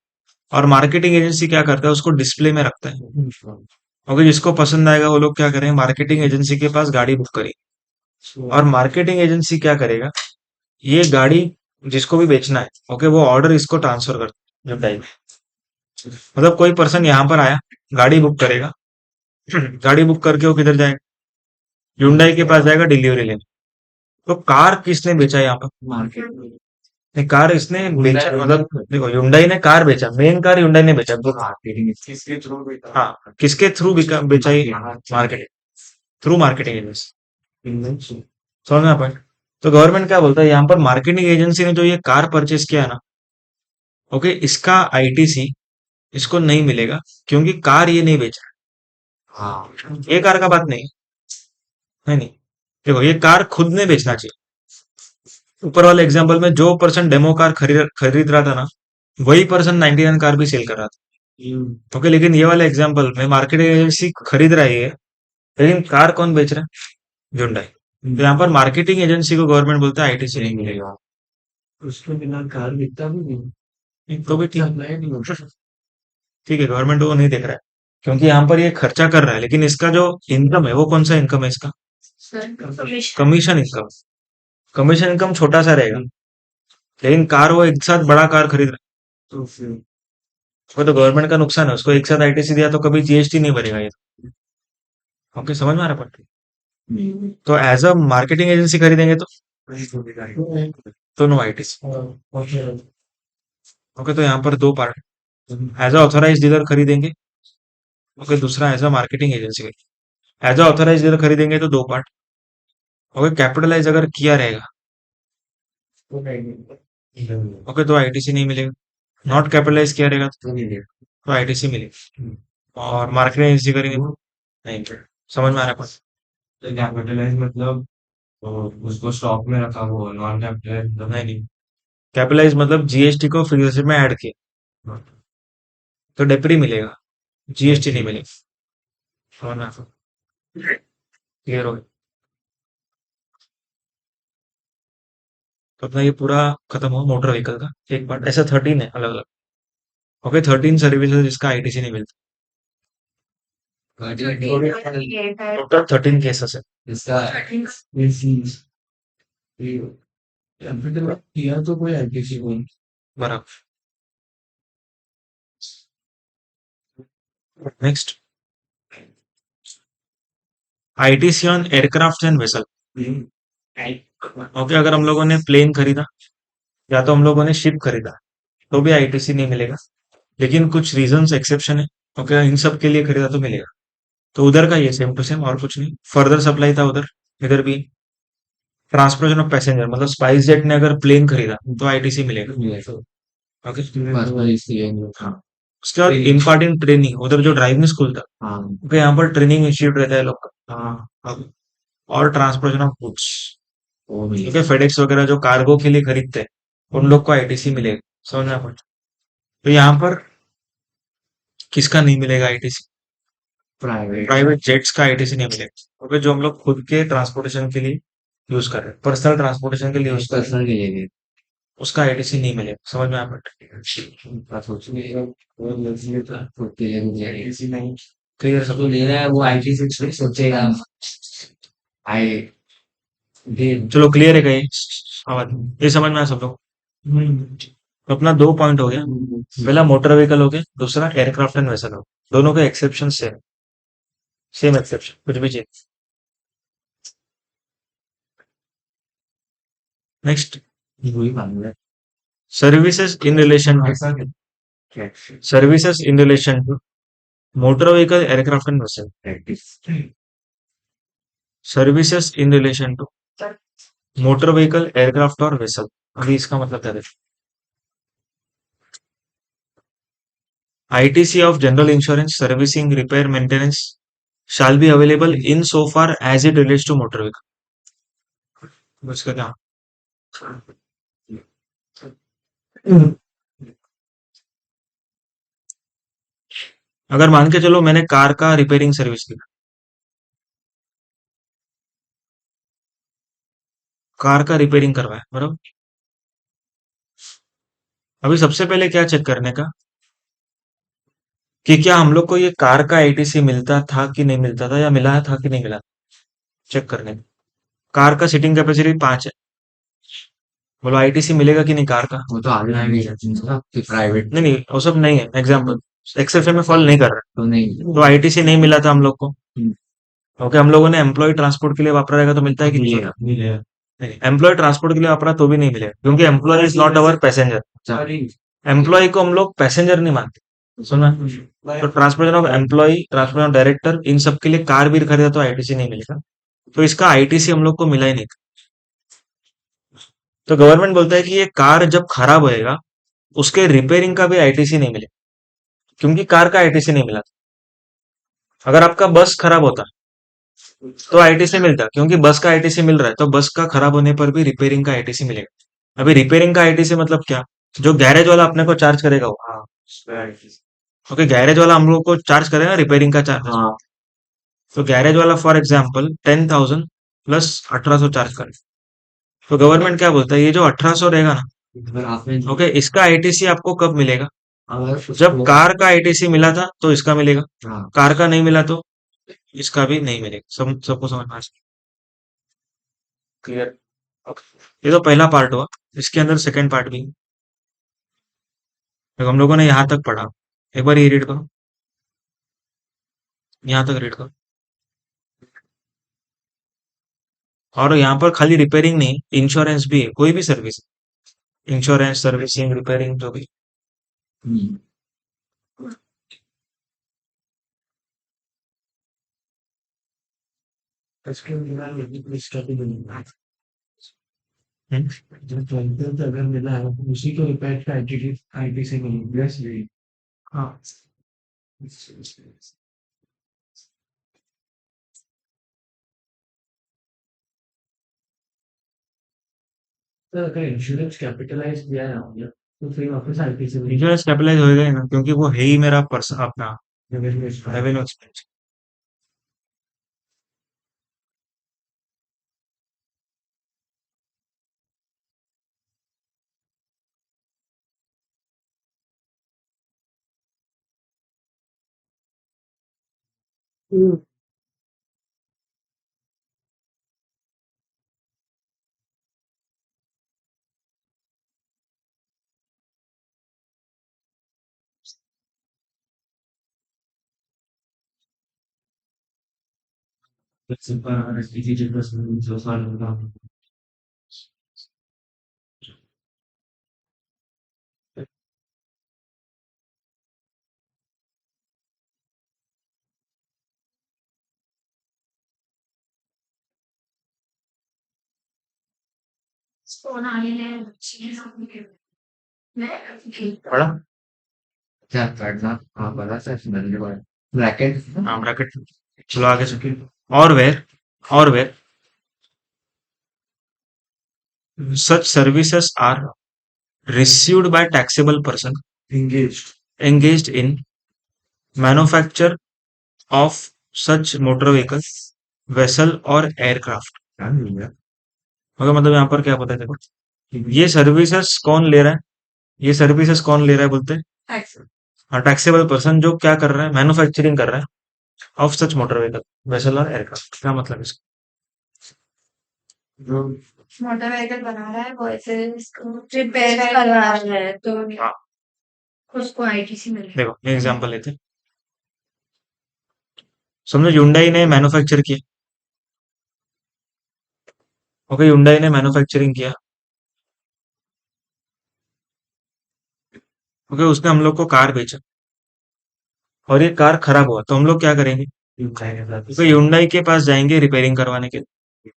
[SPEAKER 1] और मार्केटिंग एजेंसी क्या करता है, उसको डिस्प्ले में रखता है। ओके, जिसको पसंद आएगा वो लोग क्या करें, मार्केटिंग एजेंसी के पास गाड़ी बुक करें। और मार्केटिंग एजेंसी क्या करेगा, ये गाड़ी जिसको भी बेचना है, ओके, वो ऑर्डर इसको ट्रांसफर कर जो टाइप, मतलब कोई पर्सन यहाँ पर आया, गाड़ी बुक करेगा। गाड़ी बुक करके वो किधर जाएगा, Hyundai के पास जाएगा डिलीवरी लेने। तो कार किसने बेचा यहाँ पर,
[SPEAKER 3] मार्केट
[SPEAKER 1] नहीं, कार इसने बेचा, मतलब देखो Hyundai ने कार बेचा, मेन कार Hyundai ने बेचा तो,
[SPEAKER 3] मार्केटिंग
[SPEAKER 4] किसके थ्रू भी था
[SPEAKER 1] हाँ, किसके थ्रू बेचा ये, मार्केटिंग, थ्रू मार्केटिंग एजेंसी। समझ में आप? तो गवर्नमेंट क्या बोलता है, यहाँ पर मार्केटिंग एजेंसी ने जो ये कार परचेज किया ना, ओके, इसका आईटीसी इसको नहीं मिलेगा, क्योंकि कार ये नहीं बेच
[SPEAKER 3] हाँ
[SPEAKER 1] रहा, ये कार का बात नहीं है नहीं। देखो, ये कार खुद ने बेचना चाहिए। ऊपर वाले एग्जांपल में जो पर्सन डेमो कार खरीद खरीद रहा था ना, वही पर्सन 99 कार भी सेल कर रहा था। ओके, लेकिन ये वाले एग्जांपल में मार्केटिंग एजेंसी खरीद रही है, लेकिन कार कौन बेच रहा है, Hyundai। तो यहाँ पर मार्केटिंग एजेंसी को गवर्नमेंट बोलता है आईटीसी नहीं मिलेगा।
[SPEAKER 3] उसके बिना कार बिकता भी नहीं
[SPEAKER 1] तो भी ठीक,
[SPEAKER 3] नहीं होता
[SPEAKER 1] ठीक है, गवर्नमेंट वो नहीं देख रहा है, क्योंकि यहाँ पर ये खर्चा कर रहा है, लेकिन इसका जो इनकम है वो कौन सा इनकम है इसका, कमीशन इनकम। कमीशन इनकम छोटा सा रहेगा, लेकिन कार वो एक साथ बड़ा कार खरीद रहा
[SPEAKER 3] तो फिर
[SPEAKER 1] है, वो तो गवर्नमेंट का नुकसान है, उसको एक साथ आईटीसी दिया तो कभी जीएसटी नहीं भरेगा ये। ओके, समझ में आ रहा है पट्टी? तो एज अ मार्केटिंग एजेंसी खरीदेंगे तो नो आईटीसी। ओके, तो यहाँ पर दो part, as a authorise dealer खरीदेंगे, ओके, दूसरा as a marketing agency. As a authorise dealer खरीदेंगे तो दो पार्ट, ओके, कैपिटलाइज अगर किया रहेगा, ओके, तो आईटीसी नहीं मिलेगा। नॉट कैपिटलाइज किया रहेगा तो आईटीसी मिलेगी। और मार्केटिंग एजेंसी करेंगे नहीं। समझ में आ रहा है?
[SPEAKER 4] कैपिटलाइज मतलब उसको स्टॉक में रखा वो नॉन कैपिटलाइज मतलब
[SPEAKER 1] नहीं नहीं, कैपिटलाइज मतलब जीएसटी को फिक्स में ऐड किया तो डेप्री मिलेगा, जीएसटी नहीं मिलेगी। समझ में क्लियर हो गया? तो अपना ये पूरा खत्म हो मोटर व्हीकल का एक पार्ट, ऐसा 13 है अलग अलग। ओके, 13 सर्विसेज जिसका आईटीसी नहीं मिलता, टोटल 13 केसेस है।
[SPEAKER 3] इसका किया तो कोई आईटीसी को
[SPEAKER 1] बराबर। Next, ITC on aircraft and vessel. Okay, अगर हम लोगों ने प्लेन खरीदा या तो हम लोगों ने शिप खरीदा तो भी आईटीसी नहीं मिलेगा, लेकिन कुछ रीजंस एक्सेप्शन है। ओके, इन सब के लिए खरीदा तो मिलेगा। तो उधर का ये सेम टू सेम और कुछ नहीं। फर्दर सप्लाई था उधर, इधर भी ट्रांसपोर्टेशन ऑफ पैसेंजर, मतलब स्पाइस जेट ने अगर प्लेन खरीदा तो आईटीसी मिलेगा। ओके,
[SPEAKER 3] बस बस इसलिए
[SPEAKER 1] हाँ। उसके बाद इम्पार्टिंग ट्रेनिंग, उधर जो ड्राइविंग स्कूल था,
[SPEAKER 3] हाँ
[SPEAKER 1] क्योंकि यहाँ पर ट्रेनिंग इंस्टीट्यूट रहता है लोग का। हाँ। और ट्रांसपोर्टेशन ऑफ गुड्स,
[SPEAKER 3] वो
[SPEAKER 1] क्योंकि
[SPEAKER 3] मिलेगा
[SPEAKER 1] फेडेक्स वगैरह जो कार्गो के लिए खरीदते हैं उन लोग को आईटीसी मिलेगा। समझना पड़ता। तो यहाँ पर किसका नहीं मिलेगा आईटीसी?
[SPEAKER 3] प्राइवेट
[SPEAKER 1] प्राइवेट जेट्स का आईटीसी नहीं मिलेगा, क्योंकि जो हम लोग खुद के ट्रांसपोर्टेशन के लिए यूज कर रहे हैं, पर्सनल ट्रांसपोर्टेशन के लिए यूज कर रहे हैं,
[SPEAKER 3] पर्सनल के लिए
[SPEAKER 1] उसका आईटीसी नहीं मिलेगा। समझ में आ पड़ा?
[SPEAKER 3] बात सोचने वो लड़की तो खुद के लिए मुझे
[SPEAKER 4] किसी नहीं।
[SPEAKER 1] क्लियर
[SPEAKER 3] सब
[SPEAKER 1] सब?
[SPEAKER 3] तो ले रहा है वो आईटी से सोचेगा आई दे
[SPEAKER 1] चलो, क्लियर है क्या ये? आवाज ये समझ में आया सब लोग? तो अपना दो पॉइंट हो गया। पहला मोटर व्हीकल हो गया, दूसरा एयरक्राफ्ट एंड वेसल हो गया। दोनों के एक्सेप्शन सेम, सेम एक्सेप्शन, कुछ भी चीज। नेक्स्ट,
[SPEAKER 3] वही मांग रहा
[SPEAKER 1] सर्विसेज इन रिलेशन
[SPEAKER 3] है
[SPEAKER 1] टू,
[SPEAKER 3] ऐसा क्या
[SPEAKER 1] services in relation to motor vehicle aircraft and vessel.
[SPEAKER 3] Practice
[SPEAKER 1] services in relation to motor vehicle aircraft और वेसल। अभी इसका मतलब क्या है? ITC of general insurance servicing repair maintenance shall be available in so far as it relates to motor vehicle। उसका क्या? अगर मान के चलो मैंने कार का रिपेयरिंग सर्विस दी, कार का रिपेयरिंग करवाया, बराबर। अभी सबसे पहले क्या चेक करने का कि क्या हम लोग को ये कार का आईटीसी मिलता था कि नहीं मिलता था, या मिला था कि नहीं मिला, चेक करने का। कार का सीटिंग कैपेसिटी 5 है, बोलो आईटीसी मिलेगा कि नहीं कार का?
[SPEAKER 3] वो तो आगे नहीं जाती ना कि प्राइवेट
[SPEAKER 1] नहीं नहीं, वो सब नहीं है, एग्जाम्पल एक्सेप्शन में फॉल नहीं कर रहा
[SPEAKER 3] तो नहीं
[SPEAKER 1] है। तो आईटीसी नहीं मिला था हम लोग को।
[SPEAKER 3] हम्म,
[SPEAKER 1] ओके, हम लोगों ने एम्प्लॉय ट्रांसपोर्ट के लिए वापरा रहेगा तो मिलता है कि नहीं?
[SPEAKER 3] मिलेगा
[SPEAKER 4] मिले
[SPEAKER 1] नहीं, एम्प्लॉय ट्रांसपोर्ट के लिए वापरा तो भी नहीं मिलेगा, क्योंकि employee is not our passenger.
[SPEAKER 3] Sorry
[SPEAKER 1] employee को हम लोग पैसेंजर नहीं मानते, सुना? तो transportation of employee, transportation of director, इन सब के लिए कार भी खरीदा तो आईटीसी नहीं मिलेगा। तो इसका आईटीसी हम लोग को मिला ही नहीं था। तो गवर्नमेंट बोलता है कि ये कार जब खराब होएगा उसके रिपेयरिंग का भी आईटीसी नहीं मिलेगा, क्योंकि कार का आईटीसी नहीं मिला था। अगर आपका बस खराब होता तो आईटीसी मिलता, क्योंकि बस का आईटीसी मिल रहा है, तो बस का खराब होने पर भी रिपेयरिंग का आईटीसी मिलेगा। अभी रिपेयरिंग का आईटीसी मतलब क्या? जो गैरेज वाला अपने को चार्ज करेगा वो।
[SPEAKER 4] हाँ
[SPEAKER 1] ओके, गैरेज वाला हम लोग को चार्ज करेगा रिपेयरिंग का चार्ज।
[SPEAKER 3] हाँ
[SPEAKER 1] तो गैरेज वाला फॉर एग्जाम्पल 10,000 प्लस 1800 चार्ज करे। तो गवर्नमेंट क्या बोलता है, ये जो 1800 रहेगा ना,
[SPEAKER 3] अगर आपने
[SPEAKER 1] ओके, इसका आईटीसी आपको कब मिलेगा?
[SPEAKER 3] अगर
[SPEAKER 1] जब
[SPEAKER 3] उसको
[SPEAKER 1] कार का आईटीसी मिला था तो इसका मिलेगा,
[SPEAKER 3] हाँ
[SPEAKER 1] कार का नहीं मिला तो इसका भी नहीं मिलेगा। सबको समझ में आ? क्लियर? ये तो पहला पार्ट हुआ, इसके अंदर सेकंड पार्ट भी है। तो हम लोगों ने यहाँ तक पढ़ा, एक बार ये रीड करो, यहाँ तक रीड करो। और यहाँ पर खाली रिपेयरिंग नहीं, इंश्योरेंस भी है, कोई भी सर्विस, इंश्योरेंस, सर्विसिंग, रिपेयरिंग, जो भी।
[SPEAKER 3] हम्म,
[SPEAKER 4] इसके बिना इसका भी नहीं है।
[SPEAKER 1] हम्म,
[SPEAKER 4] जो ट्वेंथ अगर मिला है तो उसी को रिपेयर का आईटी से मिलेगी। यस यही
[SPEAKER 1] हाँ।
[SPEAKER 4] तो अगर इंश्योरेंस कैपिटलाइज किया है हमने तो फिर वापस आईटी से
[SPEAKER 1] इंश्योरेंस कैपिटलाइज होएगा ही ना, क्योंकि वो है ही मेरा पर्सन अपना
[SPEAKER 4] मिलेगी।
[SPEAKER 1] Revenue expense. पढ़ा?
[SPEAKER 3] क्या पढ़ना? हाँ पढ़ा सर, धन्यवाद। ब्रैकेट
[SPEAKER 1] हाँ, ब्रैकेट। चलो आगे से। और where such services are received by taxable person engaged in manufacture of such motor vehicle, vessel और aircraft। मगर मतलब यहाँ पर क्या पता है देखो, ये सर्विसेज कौन ले रहा है? ये सर्विसेज कौन ले रहा है बोलते हैं? हाँ, टैक्सेबल पर्सन जो क्या कर रहा है, मैन्युफैक्चरिंग कर रहा है of such motor vehicle, vessel और एयरक्राफ्ट। क्या मतलब इसका?
[SPEAKER 2] मोटर व्हीकल बना रहा है वो ऐसे रिपेयर करवा रहा है तो
[SPEAKER 1] हाँ,
[SPEAKER 2] उसको आईटीसी मिलेगा।
[SPEAKER 1] देखो एग्जांपल लेते हैं। समझो Hyundai ने मैन्युफैक्चर किया। ओके, Hyundai ने मैन्युफैक्चरिंग किया। ओके, उसने हम लोग को कार बेचा और ये कार खराब हुआ तो हम लोग क्या करेंगे? तो Hyundai के पास जाएंगे रिपेयरिंग करवाने के लिए।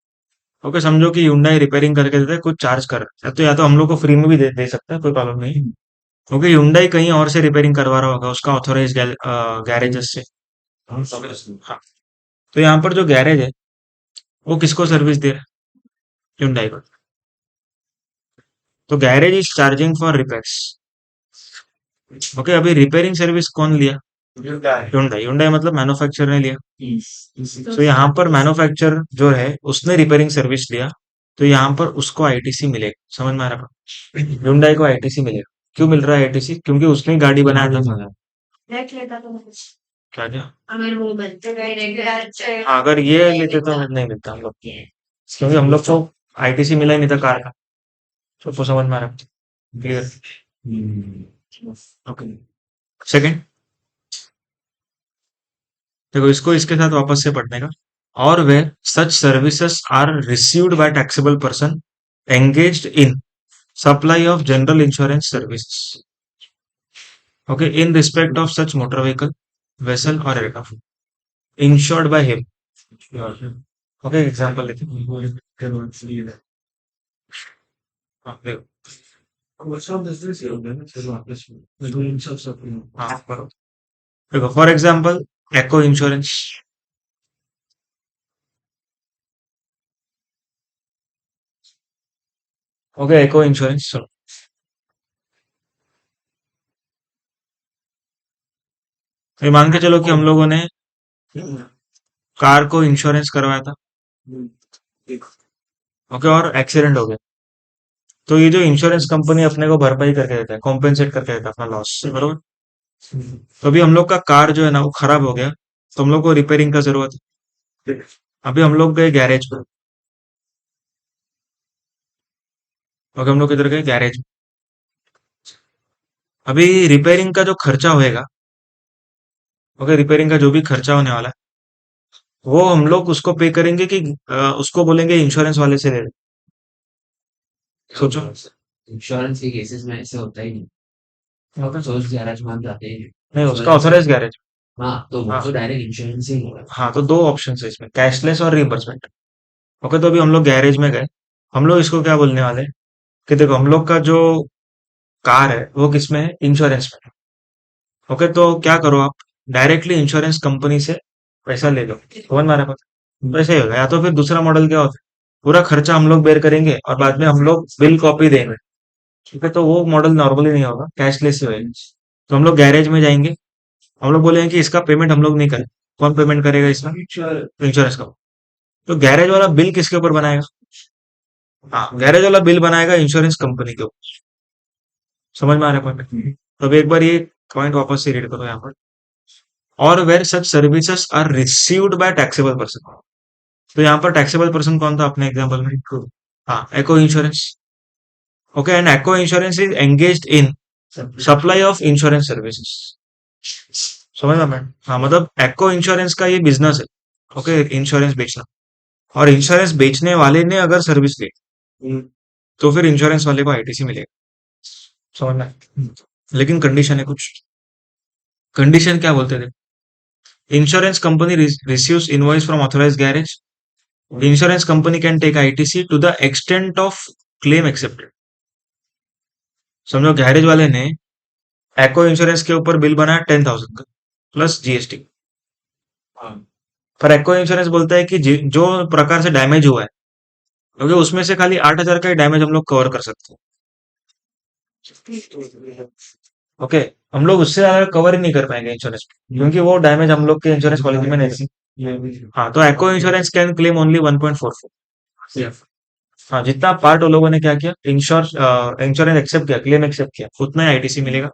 [SPEAKER 1] ओके, समझो कि Hyundai रिपेयरिंग करके देता है, कुछ चार्ज कर रहा है तो या तो हम लोग को फ्री में भी दे सकता है, कोई प्रॉब्लम नहीं। क्योंकि Hyundai कहीं और से रिपेयरिंग करवा रहा होगा उसका ऑथोराइज गैरेजेस से। हाँ, तो यहाँ पर जो गैरेज है वो किसको सर्विस दे रहा है? Hyundai को। तो garage is charging for repairs. Okay, अभी रिपेयरिंग सर्विस कौन लिया? Hyundai मतलब मैन्युफैक्चरर ने लिया। तो यहाँ पर मैन्युफैक्चरर जो है उसने रिपेयरिंग सर्विस लिया, तो यहाँ पर उसको आईटीसी मिलेगा। समझ में आ रहा है? Hyundai को आईटीसी मिलेगा। क्यों मिल रहा है आईटीसी? क्योंकि उसने ही गाड़ी बनाया था।
[SPEAKER 2] देख लेता तो कुछ
[SPEAKER 1] क्या क्या?
[SPEAKER 2] अगर वो बनते गए
[SPEAKER 1] हाँ, अगर ये लेते तो नहीं मिलता हम लोग, क्योंकि हम लोग को आईटीसी मिला ही नहीं था कार का। सबको समझ में आ रहा है? क्लियर? ओके, सेकंड देखो, इसको इसके साथ वापस से पढ़ने का। और where such services are received by taxable person engaged in supply of general insurance services, okay, in respect of such motor vehicle, vessel और aircraft insured by him. Okay, example लेते हैं। हाँ, देखो। हाँ, बरोबर। देखो for example Acko insurance. Okay, Acko insurance सुनो। ये मान के चलो कि हम लोगों ने कार को इंश्योरेंस करवाया था। ओके, और एक्सीडेंट हो गया तो ये जो इंश्योरेंस कंपनी अपने को भरपाई करके देता है, कॉम्पेंसेट करके देता है अपना लॉस, बरोबर। तो अभी हम लोग का कार जो है ना वो खराब हो गया तो हम लोग को रिपेयरिंग का जरूरत है। अभी हम लोग गए गैरेज पर। ओके, हम लोग इधर गए गैरेज में। अभी रिपेयरिंग का जो खर्चा होएगा, ओके, रिपेयरिंग का जो भी खर्चा होने वाला है वो हम लोग उसको पे करेंगे कि उसको बोलेंगे इंश्योरेंस वाले से ले ले। सोचो।
[SPEAKER 3] इंश्योरेंस के केसेस में ऐसे होता ही नहीं,
[SPEAKER 1] ओके,
[SPEAKER 3] तो उस गैराज में हम जाते ही नहीं।
[SPEAKER 1] नहीं, उसका ऑथराइज गैरेज।
[SPEAKER 3] हाँ तो वो
[SPEAKER 1] हाँ
[SPEAKER 3] तो डायरेक्ट इंश्योरेंस ही होगा।
[SPEAKER 1] हाँ, तो दो ऑप्शन है इसमें, कैशलेस और रिimbursement। ओके, तो अभी हम लोग गैरेज में गए, हम लोग इसको क्या बोलने वाले हैं कि देखो हम लोग का जो कार है वो किसमें है? इंश्योरेंस में। ओके, तो क्या करो आप, डायरेक्टली इंश्योरेंस कंपनी से पैसा ले लो। समझ में आ रहा है? तो ऐसे ही होगा। या तो फिर दूसरा मॉडल क्या होता है, पूरा खर्चा हम लोग बेयर करेंगे और बाद में हम लोग बिल कॉपी देंगे। ठीक है, तो वो मॉडल नॉर्मली नहीं होगा, कैशलेस ही होगा। तो हम लोग गैरेज में जाएंगे, हम लोग बोलेंगे कि इसका पेमेंट हम लोग नहीं करें। कौन पेमेंट करेगा इसका? इंश्योरेंस का। तो गैरेज वाला बिल किसके ऊपर बनाएगा? हाँ, गैरेज वाला बिल बनाएगा इंश्योरेंस कंपनी के ऊपर। समझ में आ रहा है पॉइंट? तो अब एक बार ये पॉइंट वापस से रीड करो यहाँ पर। और where such services are received by taxable person. तो यहाँ पर टैक्सेबल पर्सन कौन था अपने एग्जांपल में? हाँ, Acko insurance. Okay, and Acko insurance is engaged in supply of insurance services. समझ में? हाँ, मतलब एको इंश्योरेंस का ये बिजनेस है ओके, इंश्योरेंस बेचना। और इंश्योरेंस बेचने वाले ने अगर सर्विस ली तो फिर इंश्योरेंस वाले को आईटीसी मिलेगा, समझ में आया? लेकिन कंडीशन है कुछ। कंडीशन क्या बोलते थे? Insurance company receives invoice from authorised garage, insurance company can take ITC to the extent of claim accepted. समझो गैरेज वाले ने एको इंश्योरेंस के ऊपर बिल बनाया 10,000 का प्लस जीएसटी,
[SPEAKER 4] हाँ
[SPEAKER 1] पर एको इंश्योरेंस बोलता है कि जो प्रकार से डैमेज हुआ है, क्योंकि उसमें से खाली 8,000 का ही डैमेज हम लोग कवर कर सकते हैं। ओके, हम लोग उससे ज्यादा कवर ही नहीं कर पाएंगे इंश्योरेंस, क्योंकि वो डैमेज हम लोग के इंश्योरेंस पॉलिसी में नहीं है।
[SPEAKER 4] ये भी
[SPEAKER 1] हाँ, तो एको इंश्योरेंस कैन क्लेम ओनली 1.44। हाँ, जितना पार्ट उन लोगों ने क्या किया, इंश्योरेंस एक्सेप्ट किया, क्लेम एक्सेप्ट किया, उतना ही आईटीसी मिलेगा।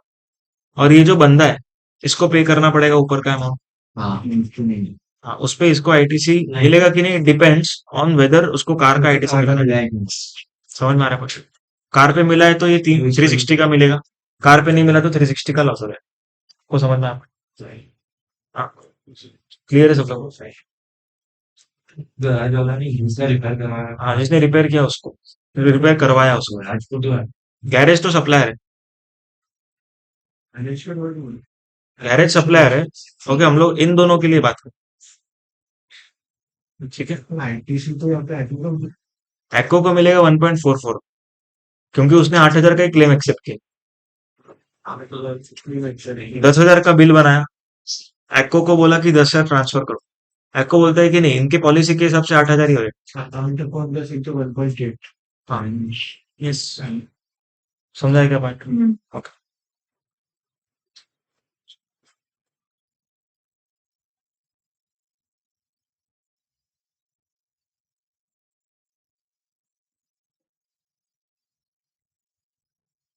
[SPEAKER 1] और ये जो बंदा है, इसको पे करना पड़ेगा ऊपर का अमाउंट।
[SPEAKER 3] हाँ
[SPEAKER 1] हाँ, उस पे इसको आईटीसी मिलेगा कि नहीं, डिपेंड्स ऑन वेदर उसको कार का आईटीसी मिलेगा। समझ में आ रहा है कुछ? कार पे मिला है तो ये 360 का मिलेगा, कार पे नहीं मिला तो 360 का लॉस हो रहा है। को समझ में आ क्लियर है सब लोग?
[SPEAKER 4] गैराज वाला नहीं, दूसरा रिपेयर करवाया।
[SPEAKER 1] हाँ, जिसने रिपेयर किया उसको, रिपेयर करवाया उसको।
[SPEAKER 4] आज को तो है।
[SPEAKER 1] गैरेज तो सप्लायर है, गैरेज सप्लायर है। ओके, हम लोग इन दोनों के लिए बात करें, ठीक है?
[SPEAKER 4] आईटीसी तो यहाँ पे
[SPEAKER 1] एको को मिलेगा 1.44, क्योंकि उसने 8,000 का ही क्लेम एक्सेप्ट किया। 10,000 का बिल बनाया, एको को बोला कि 10,000 ट्रांसफर करो, एको बोलता है कि नहीं, इनके पॉलिसी के हिसाब से 8,000 ही होगा। हाँ, यस, समझा क्या पॉइंट? Okay,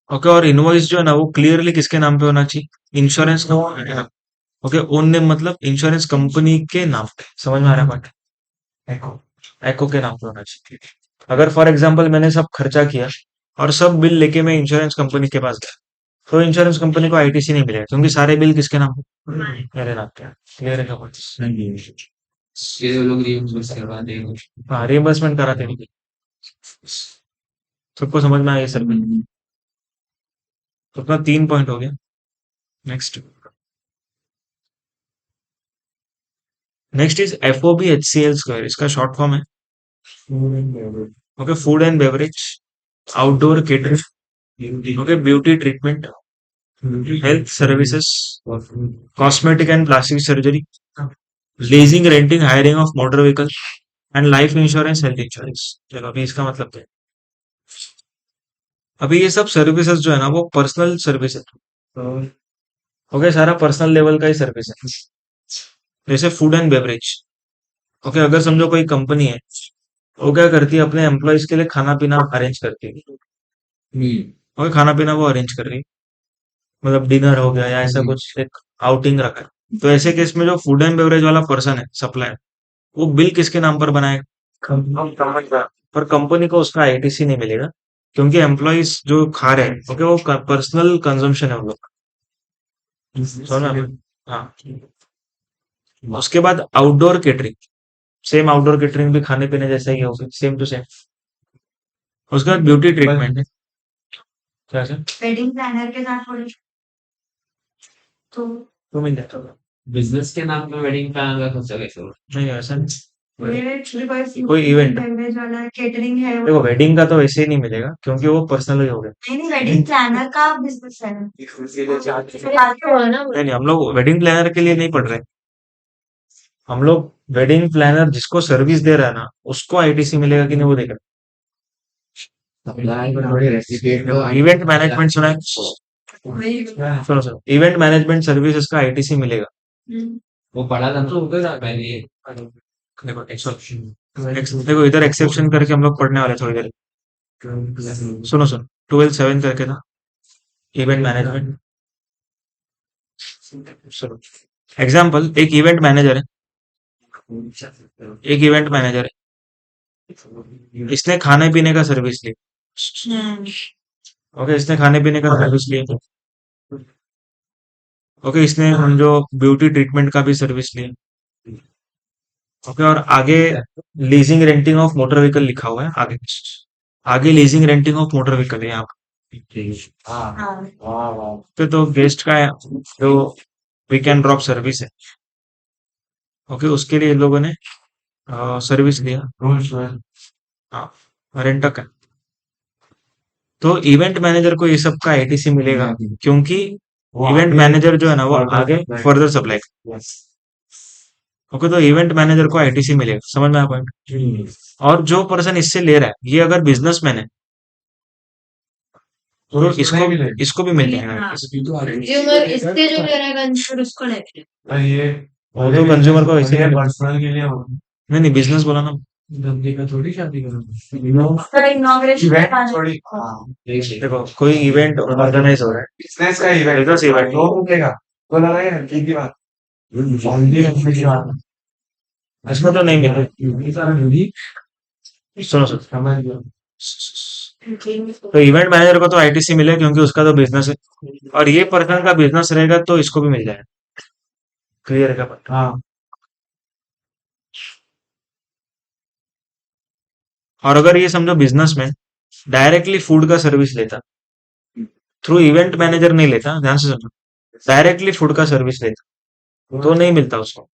[SPEAKER 1] okay. और इनवॉइस जो है ना, वो क्लियरली किसके नाम पे होना चाहिए? इंश्योरेंस कंपनी के नाम। ओके, ओन नेम मतलब इंश्योरेंस कंपनी के नाम पे। समझ में आ रहा है पॉइंट? एको, एको के नाम पे होना चाहिए। अगर फॉर एग्जांपल मैंने सब खर्चा किया और सब बिल लेके मैं इंश्योरेंस कंपनी के पास गया, तो इंश्योरेंस कंपनी को आईटीसी नहीं मिलेगा, क्योंकि सारे बिल किसके नाम पे? मेरे नाम पे। क्लियर है क्या पॉइंट?
[SPEAKER 3] ये जो लोग रिइंबर्स करवा देंगे।
[SPEAKER 1] हाँ, रिइंबर्समेंट कराते हैं। सबको समझ में आया सर? तो अपना 3 पॉइंट हो गया। Next, next is FOB HCL square, इसका शॉर्ट फॉर्म है। Okay, food and beverage, outdoor catering, okay, beauty treatment, health services, cosmetic and plastic surgery, leasing renting hiring of motor vehicle and life insurance, health insurance. चलो, अभी इसका मतलब क्या है? अभी ये सब सर्विसेज जो है ना, वो पर्सनल सर्विस है। ओके, सारा पर्सनल लेवल का ही सर्विस है। जैसे फूड एंड बेवरेज, ओके, अगर समझो कोई कंपनी है, वो क्या करती है, अपने एम्प्लॉयज के लिए खाना पीना अरेंज करती है। और खाना पीना वो अरेंज कर रही है, मतलब डिनर हो गया या ऐसा कुछ एक आउटिंग रखा है, तो ऐसे केस में जो फूड एंड बेवरेज वाला पर्सन है, सप्लायर, वो बिल किसके नाम पर बनाएगा? कंपनी का। पर कंपनी को उसका आईटीसी नहीं मिलेगा, क्योंकि एम्प्लॉयज जो खा रहे हैं, ओके, वो पर्सनल कंजम्पशन है उन लोग का। समझ में आ रहा है? हाँ, उसके बाद outdoor catering, same outdoor catering भी खाने पीने जैसा ही होगा, सेम टू सेम। उसके बाद ब्यूटी ट्रीटमेंट है। क्या सर?
[SPEAKER 2] वेडिंग प्लानर के साथ थोड़ी तो
[SPEAKER 1] तो मिल जाएगा।
[SPEAKER 3] बिजनेस के नाम पे वेडिंग प्लान का खर्चा कैसे होगा?
[SPEAKER 1] नहीं, ऐसा नहीं।
[SPEAKER 2] कोई
[SPEAKER 1] इवेंट,
[SPEAKER 2] बेवरेज वाला केटरिंग है
[SPEAKER 1] देखो वेडिंग का तो वैसे ही नहीं मिलेगा, क्योंकि वो पर्सनल ही हो गया।
[SPEAKER 2] नहीं वेडिंग प्लानर का बिजनेस है
[SPEAKER 1] नहीं नहीं, हम लोग वेडिंग प्लानर के लिए नहीं पढ़ रहे, हम लोग वेडिंग प्लानर जिसको सर्विस दे रहा है ना, उसको आईटीसी मिलेगा कि नहीं वो देख रहे
[SPEAKER 3] सप्लाई को थोड़ी रेसिपिएट को
[SPEAKER 1] हैं। इवेंट मैनेजमेंट सुना है? सुनो सुनो, इवेंट मैनेजमेंट सर्विसेज का आईटीसी मिलेगा।
[SPEAKER 3] वो पढ़ा था तो होगा पहले ये।
[SPEAKER 1] देखो एक्सेप्शन, देखो इधर एक्सेप्शन करके हम लोग पढ़ने वाले हैं थोड़ी देर। सुनो सुनो, 12/7 करके था इवेंट मैनेजमेंट। सुनो, एग्जाम्पल, एक इवेंट मैनेजर है, एक इवेंट मैनेजर है, इसने खाने पीने का सर्विस ली। ओके, इसने खाने पीने का सर्विस लिया। ओके, इसने समझो ब्यूटी ट्रीटमेंट का भी सर्विस लिया। ओके, और आगे leasing renting of motor vehicle लिखा हुआ है आगे। आगे leasing renting of motor vehicle है यहाँ पर।
[SPEAKER 4] हाँ
[SPEAKER 2] हाँ
[SPEAKER 4] वाह वाह
[SPEAKER 1] तो गेस्ट का है, जो वी कैन ड्रॉप सर्विस है। ओके, उसके लिए इन लोगों ने सर्विस लिया।
[SPEAKER 4] रोज रोज
[SPEAKER 1] हाँ, रेंटक है। तो इवेंट मैनेजर को ये सब का एटीसी मिलेगा, क्योंकि
[SPEAKER 4] वो
[SPEAKER 1] इवेंट
[SPEAKER 4] आगे
[SPEAKER 1] मैनेजर जो है ना वो
[SPEAKER 4] further
[SPEAKER 1] आगे
[SPEAKER 4] supply
[SPEAKER 1] further supply.
[SPEAKER 4] Yes
[SPEAKER 1] okay, तो इवेंट मैनेजर को आईटीसी मिलेगा, समझ में आया पॉइंट। और जो पर्सन इससे ले रहा है ये अगर बिजनेसमैन है
[SPEAKER 4] तो
[SPEAKER 1] तो
[SPEAKER 4] इसको नहीं मिलेगा
[SPEAKER 1] इसको भी मिल जाएगा।
[SPEAKER 2] हाँ
[SPEAKER 4] इसकी तो आगे
[SPEAKER 2] जो मतलब इससे जो ले रहा है कंज्यूमर उसको नहीं मिलेगा।
[SPEAKER 4] और ये
[SPEAKER 1] वो तो कंज्यूमर को वैसे ही
[SPEAKER 4] पर्सनल के लिए होगा
[SPEAKER 1] नहीं नहीं, बिजनेस बोला ना।
[SPEAKER 4] धंधे का थोड़ी शादी करोगे
[SPEAKER 2] पर इनॉग्रेशन
[SPEAKER 4] इवेंट
[SPEAKER 2] का
[SPEAKER 4] थोड़ी
[SPEAKER 1] देखो, कोई इवेंट ऑर्गेनाइज हो रहा है,
[SPEAKER 4] बिजनेस का इवेंट
[SPEAKER 1] बिजनेस इवेंट
[SPEAKER 4] तो मिलेगा तो लगा यार ठीक की बात जल्दी रखने की बात
[SPEAKER 1] इसमें तो नहीं मिलेगा।
[SPEAKER 4] ये सारा जल्दी
[SPEAKER 1] सुनो सुनो,
[SPEAKER 4] समझ गया
[SPEAKER 1] तो इवेंट मैनेजर को तो आईटीसी मिले क्योंकि उसका तो बिजनेस है, और ये पर्सन का बिजनेस रहेगा तो इसको भी मिल जाएगा। क्लियर है क्या बात?
[SPEAKER 4] हाँ
[SPEAKER 1] और अगर ये समझो बिजनेसमैन डायरेक्टली फूड का सर्विस लेता, थ्रू इवेंट मैनेजर नहीं लेता, ध्यान से समझो, डायरेक्टली फूड का सर्विस लेता तो नहीं मिलता उसको।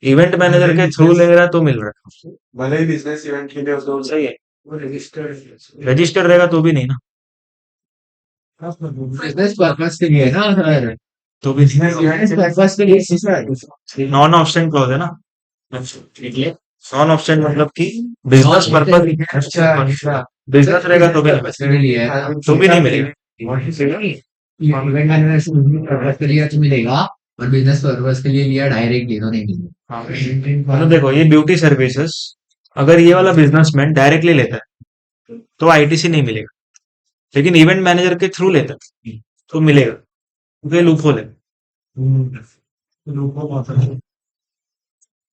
[SPEAKER 1] इवेंट मैनेजर के थ्रू ले रहा तो मिल रहा है।
[SPEAKER 4] भले ही बिजनेस इवेंट के लिए उसको
[SPEAKER 1] सही है,
[SPEAKER 4] वो रजिस्टर्ड
[SPEAKER 1] रजिस्टर्ड रहेगा तो भी नहीं ना,
[SPEAKER 3] बिजनेस पर्पस के लिए ना सर,
[SPEAKER 1] तो भी
[SPEAKER 4] बिजनेस इवेंट
[SPEAKER 3] पर्पस के लिए
[SPEAKER 1] नॉन ऑब्स्टेंट क्लॉज है ना। नॉन ऑब्स्टेंट मतलब कि बिजनेस पर्पज,
[SPEAKER 4] अच्छा अच्छा
[SPEAKER 1] बिजनेस रहेगा तो भी नहीं मिलेगा,
[SPEAKER 3] के लिए है।
[SPEAKER 1] तो भी नहीं मिलेगा।
[SPEAKER 3] इवेंट मैनेजमेंट पर्पस के लिए तो मिलेगा, और बिजनेस पर्पस के लिए लिया डायरेक्टली तो नहीं मिलेगा।
[SPEAKER 1] हाँ, मतलब देखो ये ब्यूटी सर्विसेज, अगर ये वाला बिजनेसमैन डायरेक्टली लेता है तो आईटीसी नहीं मिलेगा, लेकिन इवेंट मैनेजर के थ्रू लेता है तो मिलेगा, क्योंकि लूपहोल है।
[SPEAKER 4] लोगों को पता है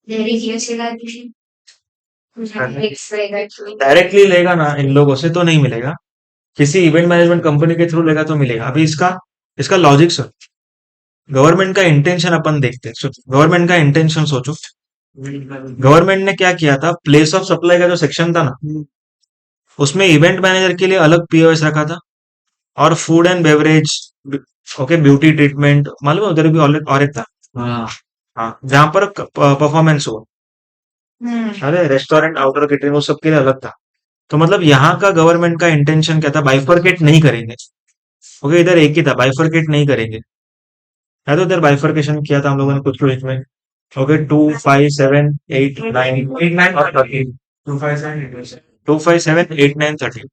[SPEAKER 2] मेरी जीएसटी का किसी फिक्स रहेगा कि
[SPEAKER 1] डायरेक्टली लेगा ना इन लोगों से तो नहीं मिलेगा, किसी इवेंट मैनेजमेंट कंपनी के थ्रू लेगा तो मिलेगा। अभी इसका इसका लॉजिक सर, गवर्नमेंट का इंटेंशन अपन देखते हैं। गवर्नमेंट का इंटेंशन सोचो, गवर्नमेंट ने क्या किया था, प्लेस ऑफ सप्लाई का जो सेक्शन था ना उसमें इवेंट मैनेजर के लिए अलग पीओएस रखा था, और food and beverage, okay, beauty treatment, मालूम है उधर भी और एक था।
[SPEAKER 3] हाँ
[SPEAKER 1] हाँ, जहां पर परफॉर्मेंस हुआ, अरे रेस्टोरेंट आउटडोर केटरिंग वो सब के लिए अलग था। तो मतलब यहाँ का गवर्नमेंट का इंटेंशन क्या था, बाइफरकेट नहीं करेंगे। ओके, इधर एक ही था, बाइफरकेट नहीं करेंगे, है तो इधर बाइफरकेशन किया था हम लोगों ने कुछ कुछ में। ओके, 2 5 7 8 9 और 13, 2 5 7 8 9 13।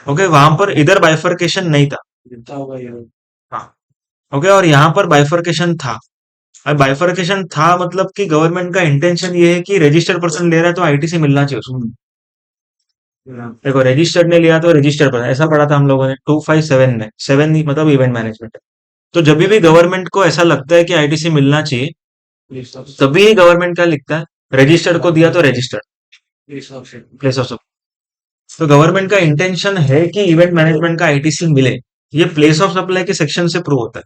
[SPEAKER 1] ओके, वहां पर इधर बाइफरकेशन नहीं था। हाँ, ओके, और यहाँ पर बाइफरकेशन था। अब बाइफरकेशन था मतलब कि गवर्नमेंट का इंटेंशन ये है कि रजिस्टर्ड पर्सन ले रहा है तो आईटीसी मिलना चाहिए उसको। देखो, रजिस्टर्ड ने लिया तो रजिस्टर्ड पर्सन, ऐसा पढ़ा था हम लोगों ने 2 5 7 में, 7 मतलब इवेंट मैनेजमेंट। तो जब भी गवर्नमेंट को ऐसा लगता है कि आईटीसी मिलना चाहिए, तभी गवर्नमेंट क्या लिखता है, रजिस्टर्ड को दिया तो रजिस्टर्ड, प्लेस ऑफ। तो गवर्नमेंट का इंटेंशन है कि इवेंट मैनेजमेंट का आईटीसी मिले, ये प्लेस ऑफ सप्लाई के सेक्शन से प्रूव होता है।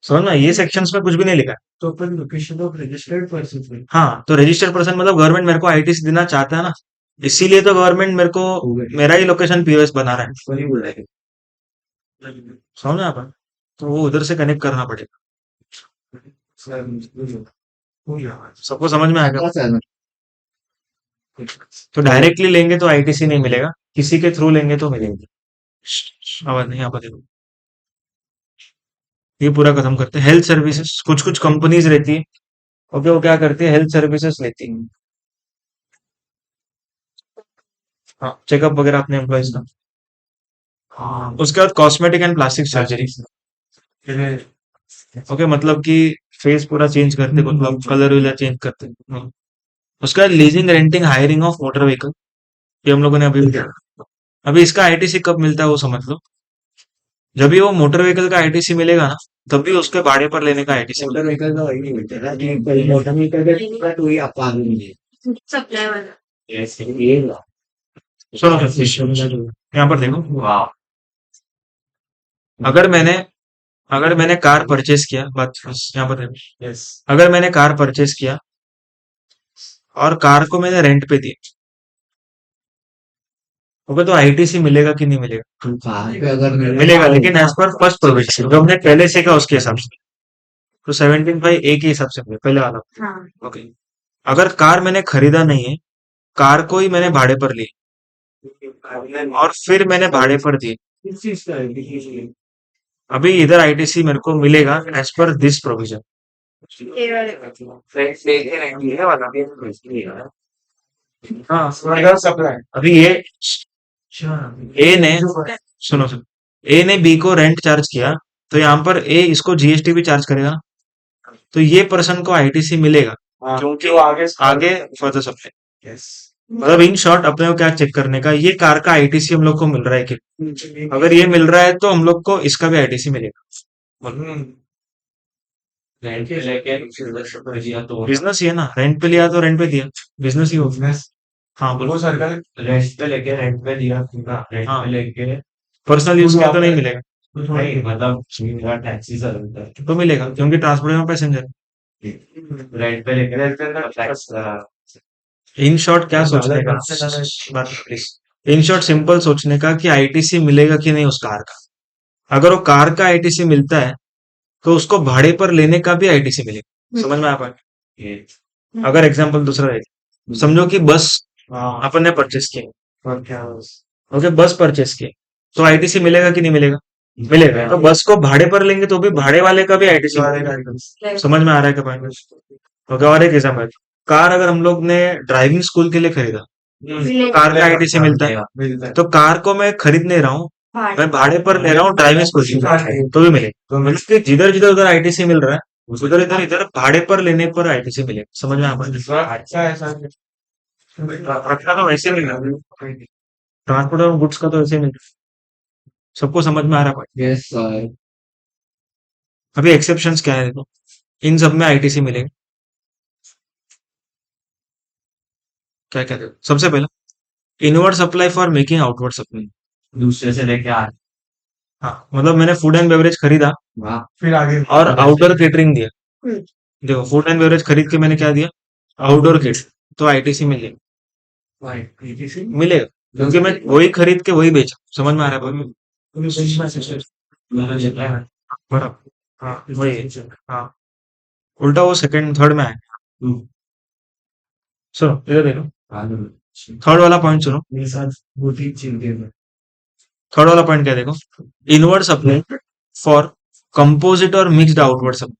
[SPEAKER 1] समझ ना, ये सेक्शंस में कुछ भी नहीं लिखा है।
[SPEAKER 4] तो अपन लोकेशन ऑफ रजिस्टर्ड पर्सन
[SPEAKER 1] हाँ, तो रजिस्टर्ड पर्सन मतलब गवर्नमेंट मेरे को आईटीसी देना चाहता है ना, इसीलिए तो गवर्नमेंट मेरे को मेरा ही लोकेशन पीओएस बना रहा है।
[SPEAKER 3] वही बोल रहे
[SPEAKER 1] समझ आप, तो वो उधर से कनेक्ट करना पड़ेगा। सबको समझ में आएगा।
[SPEAKER 3] हैं सर।
[SPEAKER 1] तो डायरेक्टली लेंगे तो आईटीसी नहीं मिलेगा, किसी के थ्रू लेंगे तो मिलेंगे। आवाज नहीं, यहाँ पर देखो, ये पूरा खत्म करते हैं। हेल्थ सर्विसेज, कुछ कुछ कंपनीज रहती है, ओके, वो क्या करती है, हेल्थ सर्विसेज लेती है। हाँ, चेकअप वगैरह अपने एम्प्लॉयज का।
[SPEAKER 4] हाँ
[SPEAKER 1] उसके बाद cosmetic and plastic surgery, okay, मतलब कि फेस पूरा चेंज करते, मतलब कलर विलर चेंज करते। उसके बाद leasing renting hiring of motor vehicle, ये हम लोगों ने अभी भी किया। अभी इसका आईटीसी कब मिलता है वो समझ लो, जब भी वो मोटर व्हीकल का आईटीसी मिलेगा ना तभी उसके भाड़े पर लेने का आईटीसी
[SPEAKER 3] मोटर व्हीकल का वही नहीं मिलता है ना कि मोटर व्हीकल का तो ही आपको आगे मिले।
[SPEAKER 2] सप्लाई वाला
[SPEAKER 3] ऐसे ये लो।
[SPEAKER 1] सुनो, यहाँ पर देखो,
[SPEAKER 3] वाह
[SPEAKER 1] अगर मैंने अगर मैंने कार परचेस किया, बात बस यहाँ पर देखो,
[SPEAKER 4] यस
[SPEAKER 1] अगर मैंने कार परचेस किया और कार को मैंने रेंट पे दी, ओके, तो आईटीसी मिलेगा कि नहीं मिलेगा?
[SPEAKER 3] तो कार पे अगर
[SPEAKER 1] मिलेगा, लेकिन एज पर फर्स्ट प्रोविजन जो हमने पहले सीखा उसके हिसाब से। तो 17 बाई ए के हिसाब से पहले वाला,
[SPEAKER 2] हाँ
[SPEAKER 1] ओके। अगर कार मैंने खरीदा नहीं है, कार को ही मैंने भाड़े पर ली और फिर मैंने भाड़े पर दी, अभी इधर आईटीसी मेरे को मिलेगा एज पर दिस प्रोविजन।
[SPEAKER 2] ये वाले
[SPEAKER 1] हाँ, अभी ये ए ने, सुनो सुनो, ए ने बी को रेंट चार्ज किया, तो यहाँ पर ए इसको जीएसटी भी चार्ज करेगा, तो ये पर्सन को आईटीसी मिलेगा क्योंकि वो आगे फर्दर सप्लाई। मतलब इन शॉर्ट अपने को क्या चेक करने का, ये कार का आईटीसी हम लोग को मिल रहा है कि अगर ये मिल रहा है तो हम लोग को इसका भी आईटीसी मिलेगा। बिजनेस ही है ना, रेंट पे लिया तो रेंट पे दिया, बिजनेस ही हो। हाँ बोलो।
[SPEAKER 4] रेंट पे लेके रेंट पे दिया पूरा, रेंट
[SPEAKER 1] हाँ।
[SPEAKER 4] पे लेके
[SPEAKER 1] पर्सनल यूज किया तो नहीं मिलेगा,
[SPEAKER 4] नहीं, मतलब मेरा टैक्सी चलता है,
[SPEAKER 1] तो मिलेगा क्योंकि ट्रांसपोर्ट में पैसेंजर।
[SPEAKER 4] रेंट पे लेके टैक्स
[SPEAKER 1] इन शॉर्ट क्या सोचने का, प्लीज, इन शॉर्ट सिंपल सोचने का कि आईटीसी मिलेगा कि नहीं उस कार का। अगर वो कार का आईटीसी मिलता है तो उसको भाड़े पर लेने का भी आईटीसी मिलेगा। समझ में आ पाए? अगर एग्जांपल दूसरा है, समझो कि बस अपन ने परचेस किया,
[SPEAKER 4] और क्या
[SPEAKER 1] ओके, बस परचेस किया, तो आईटीसी मिलेगा कि नहीं मिलेगा? मिलेगा। तो बस को भाड़े पर लेंगे तो भी भाड़े वाले का भी आईटीसी मिलेगा। समझ में आ रहा है क्या पॉइंट? ओके, और एक एग्जांपल, कार अगर हम लोग ने ड्राइविंग स्कूल के लिए खरीदा, कार का आईटीसी मिलता है, तो कार को मैं खरीद नहीं रहा हूँ, मैं भाड़े पर ले रहा हूँ ड्राइविंग स्कूल की, तो भी मिलेगा। मतलब कि जिधर जिधर उधर आईटीसी मिल रहा है, उधर इधर इधर भाड़े पर लेने पर आईटीसी मिलेगा। समझ में आ पाए?
[SPEAKER 4] अच्छा है सर।
[SPEAKER 1] रखना तो वैसे मिल रहा है, ट्रांसपोर्ट और गुड्स का तो वैसे मिल रहा है। सबको समझ में आ रहा है?
[SPEAKER 3] Yes sir.
[SPEAKER 1] अभी एक्सेप्शंस क्या है देखो, इन सब में आईटीसी मिलेगा। क्या क्या देखो, सबसे पहला inward supply for making outward supply.
[SPEAKER 4] दूसरे से लेके आ
[SPEAKER 1] हाँ, मतलब मैंने फूड एंड बेवरेज खरीदा
[SPEAKER 3] वाह।
[SPEAKER 4] फिर आगे
[SPEAKER 1] और आउटडोर केटरिंग दिया। देखो, फूड एंड बेवरेज खरीद के मैंने क्या दिया, आउटडोर केट, तो आईटीसी मिलेगा, मिलेगा क्योंकि मैं वही खरीद के वही बेचा। समझ में आ रहा है? बराबर। हाँ वही है। हाँ, उल्टा वो सेकंड थर्ड में आया। सुनो इधर देखो, थर्ड वाला पॉइंट सुनो,
[SPEAKER 4] मेरे साथ बुटीक चिंते में
[SPEAKER 1] थर्ड वाला पॉइंट क्या है देखो, इनवर्ड सप्लाई फॉर कंपोजिट और mixed outward supply.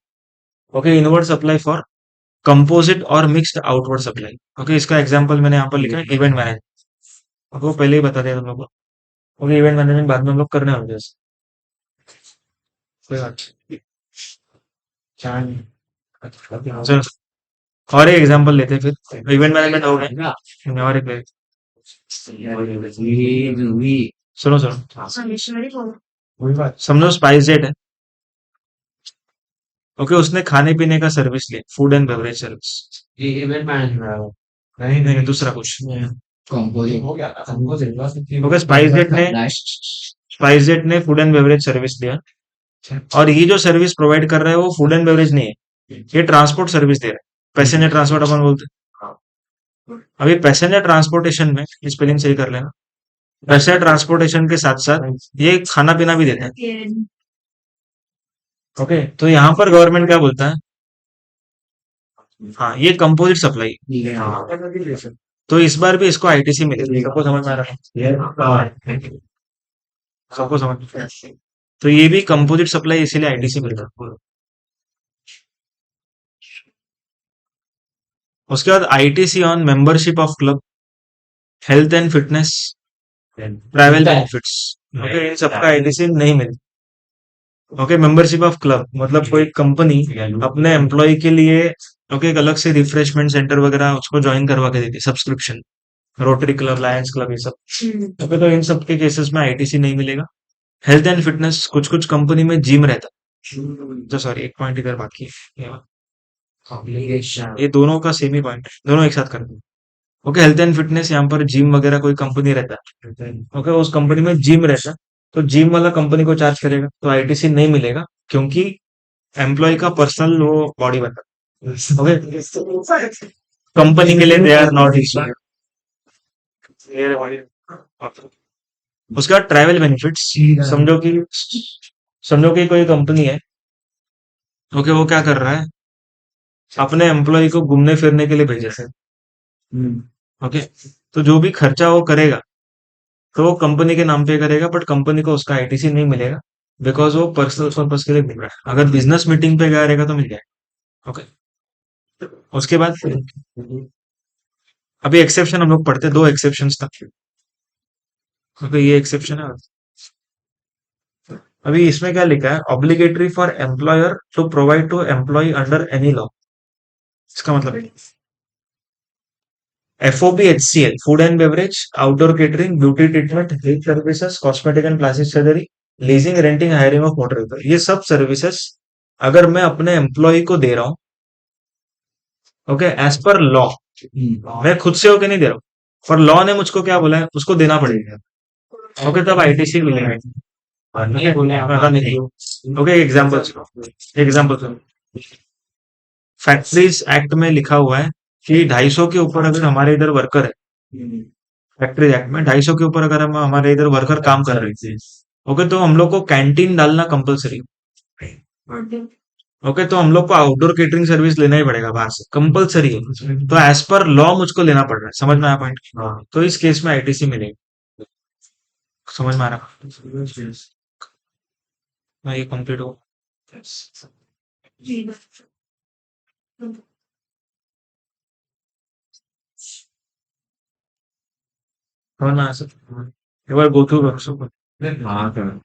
[SPEAKER 1] Okay, inward supply for composite और मिक्स्ड आउटवर्ड सप्लाई। ओके, इसका एग्जांपल मैंने यहाँ पर लिखा है इवेंट मैनेजमेंट। ओके, वो पहले ही बता दिया तुम लोग को। ओके, इवेंट मैनेजमेंट बाद में हम लोग करने वाले हैं, कोई बात नहीं। चलो, और एक एग्जांपल लेते हैं फिर, इवेंट मैनेजमेंट हो गया, और एक ले- सुनो सुनो,
[SPEAKER 2] मिशनरी बोल
[SPEAKER 4] वही बात
[SPEAKER 1] समझो स्पाइस जेट है, ओके, उसने खाने पीने का सर्विस लिया, फूड एंड बेवरेज सर्विस।
[SPEAKER 3] ये इवेंट मैनेजमेंट
[SPEAKER 4] नहीं
[SPEAKER 1] नहीं,
[SPEAKER 4] नहीं
[SPEAKER 1] दूसरा कुछ।
[SPEAKER 3] कंपोजिंग
[SPEAKER 4] हो गया था हमको जितना से
[SPEAKER 1] ओके, स्पाइस जेट ने फूड एंड बेवरेज सर्विस दिया, और ये जो सर्विस प्रोवाइड कर रहा है वो फूड एंड बेवरेज नहीं है, ये ट्रांसपोर्ट सर्विस दे रहा है, पैसेंजर ट्रांसपोर्ट अपन बोलते हैं। अभी पैसेंजर ट्रांसपोर्टेशन में स्पेलिंग सही कर लेना, पैसेंजर ट्रांसपोर्टेशन के साथ साथ ये खाना पीना भी देता है। ओके, तो यहाँ पर गवर्नमेंट क्या बोलता है, हाँ ये कंपोजिट सप्लाई, तो इस बार भी इसको आईटीसी मिलेगी। सबको समझ में आ रहा है? सबको समझ में आ रहा है? तो ये भी कंपोजिट सप्लाई, इसीलिए आईटीसी मिल रहा है। उसके बाद ITC on membership of club, health and fitness, travel benefits. Okay, इन सबका आईटीसी नहीं मिलता। ओके, मेंबरशिप ऑफ क्लब मतलब कोई कंपनी अपने एम्प्लॉय के लिए, ओके, एक अलग से रिफ्रेशमेंट सेंटर वगैरह उसको ज्वाइन करवा के देती है, subscription, rotary club, Lions club, ये सब। ओके, तो इन सब के केसेस में आईटीसी नहीं मिलेगा। हेल्थ एंड फिटनेस, कुछ कुछ कंपनी में जिम रहता है, तो सॉरी एक पॉइंट इधर बाकी है, ये दोनों का सेम ही पॉइंट, दोनों एक साथ करते हैं। ओके, हेल्थ एंड फिटनेस, यहाँ पर जिम वगैरह कोई कंपनी रहता है, ओके, उस कंपनी में जिम रहता है, तो जिम वाला कंपनी को चार्ज करेगा, तो आईटीसी नहीं मिलेगा क्योंकि एम्प्लॉय का पर्सनल वो बॉडी बनता है। ओके, कंपनी के लिए दे आर नॉट यूजफुल। उसके बाद ट्रैवल बेनिफिट्स, समझो कि कोई कंपनी है, ओके, वो क्या कर रहा है, अपने एम्प्लॉय को घूमने फिरने के लिए भेजा है, ओके, तो जो भी खर्चा वो करेगा तो वो कंपनी के नाम पे करेगा, बट कंपनी को उसका आईटीसी नहीं मिलेगा, बिकॉज वो पर्सनल पर्पस के लिए मिल रहा है। अगर बिजनेस मीटिंग पे गया रहेगा तो मिल जाएगा, ओके। उसके बाद अभी एक्सेप्शन हम लोग पढ़ते हैं, 2 एक्सेप्शंस तक, ओके, ये एक्सेप्शन है। अभी इसमें क्या लिखा है, obligatory for employer to provide to employ under any law. इसका मतलब FOB HCL, food and beverage, outdoor catering, beauty treatment, health services, cosmetic and plastic surgery, leasing, renting, hiring of motor vehicle, ये सब services अगर मैं अपने employ को दे रहा हूँ, ओके, एज पर लॉ, मैं खुद से होके नहीं दे रहा हूँ, पर लॉ ने मुझको क्या बोला है, उसको देना पड़ेगा, ओके, तब आईटीसी मिलेगा। पता नहीं, ओके, एग्जाम्पल फैक्ट्रीज एक्ट में लिखा हुआ है कि 250 के ऊपर अगर हमारे इधर वर्कर है, फैक्ट्रीज एक्ट में 250 के ऊपर अगर हम हमारे इधर वर्कर काम कर रहे हैं, ओके, तो हम लोग को कैंटीन डालना कंपलसरी, ओके, तो हम लोग को आउटडोर केटरिंग सर्विस लेना ही पड़ेगा बाहर से, कंपलसरी है, तो एज पर लॉ मुझको लेना पड़ रहा है। समझ में आया पॉइंट? तो इस केस में आईटीसी मिलेगी। समझ में आ रहा है? हाँ, ये कंप्लीट हो। समझ में आया सर? एक बार गो थ्रू करो सब।
[SPEAKER 3] हाँ सर।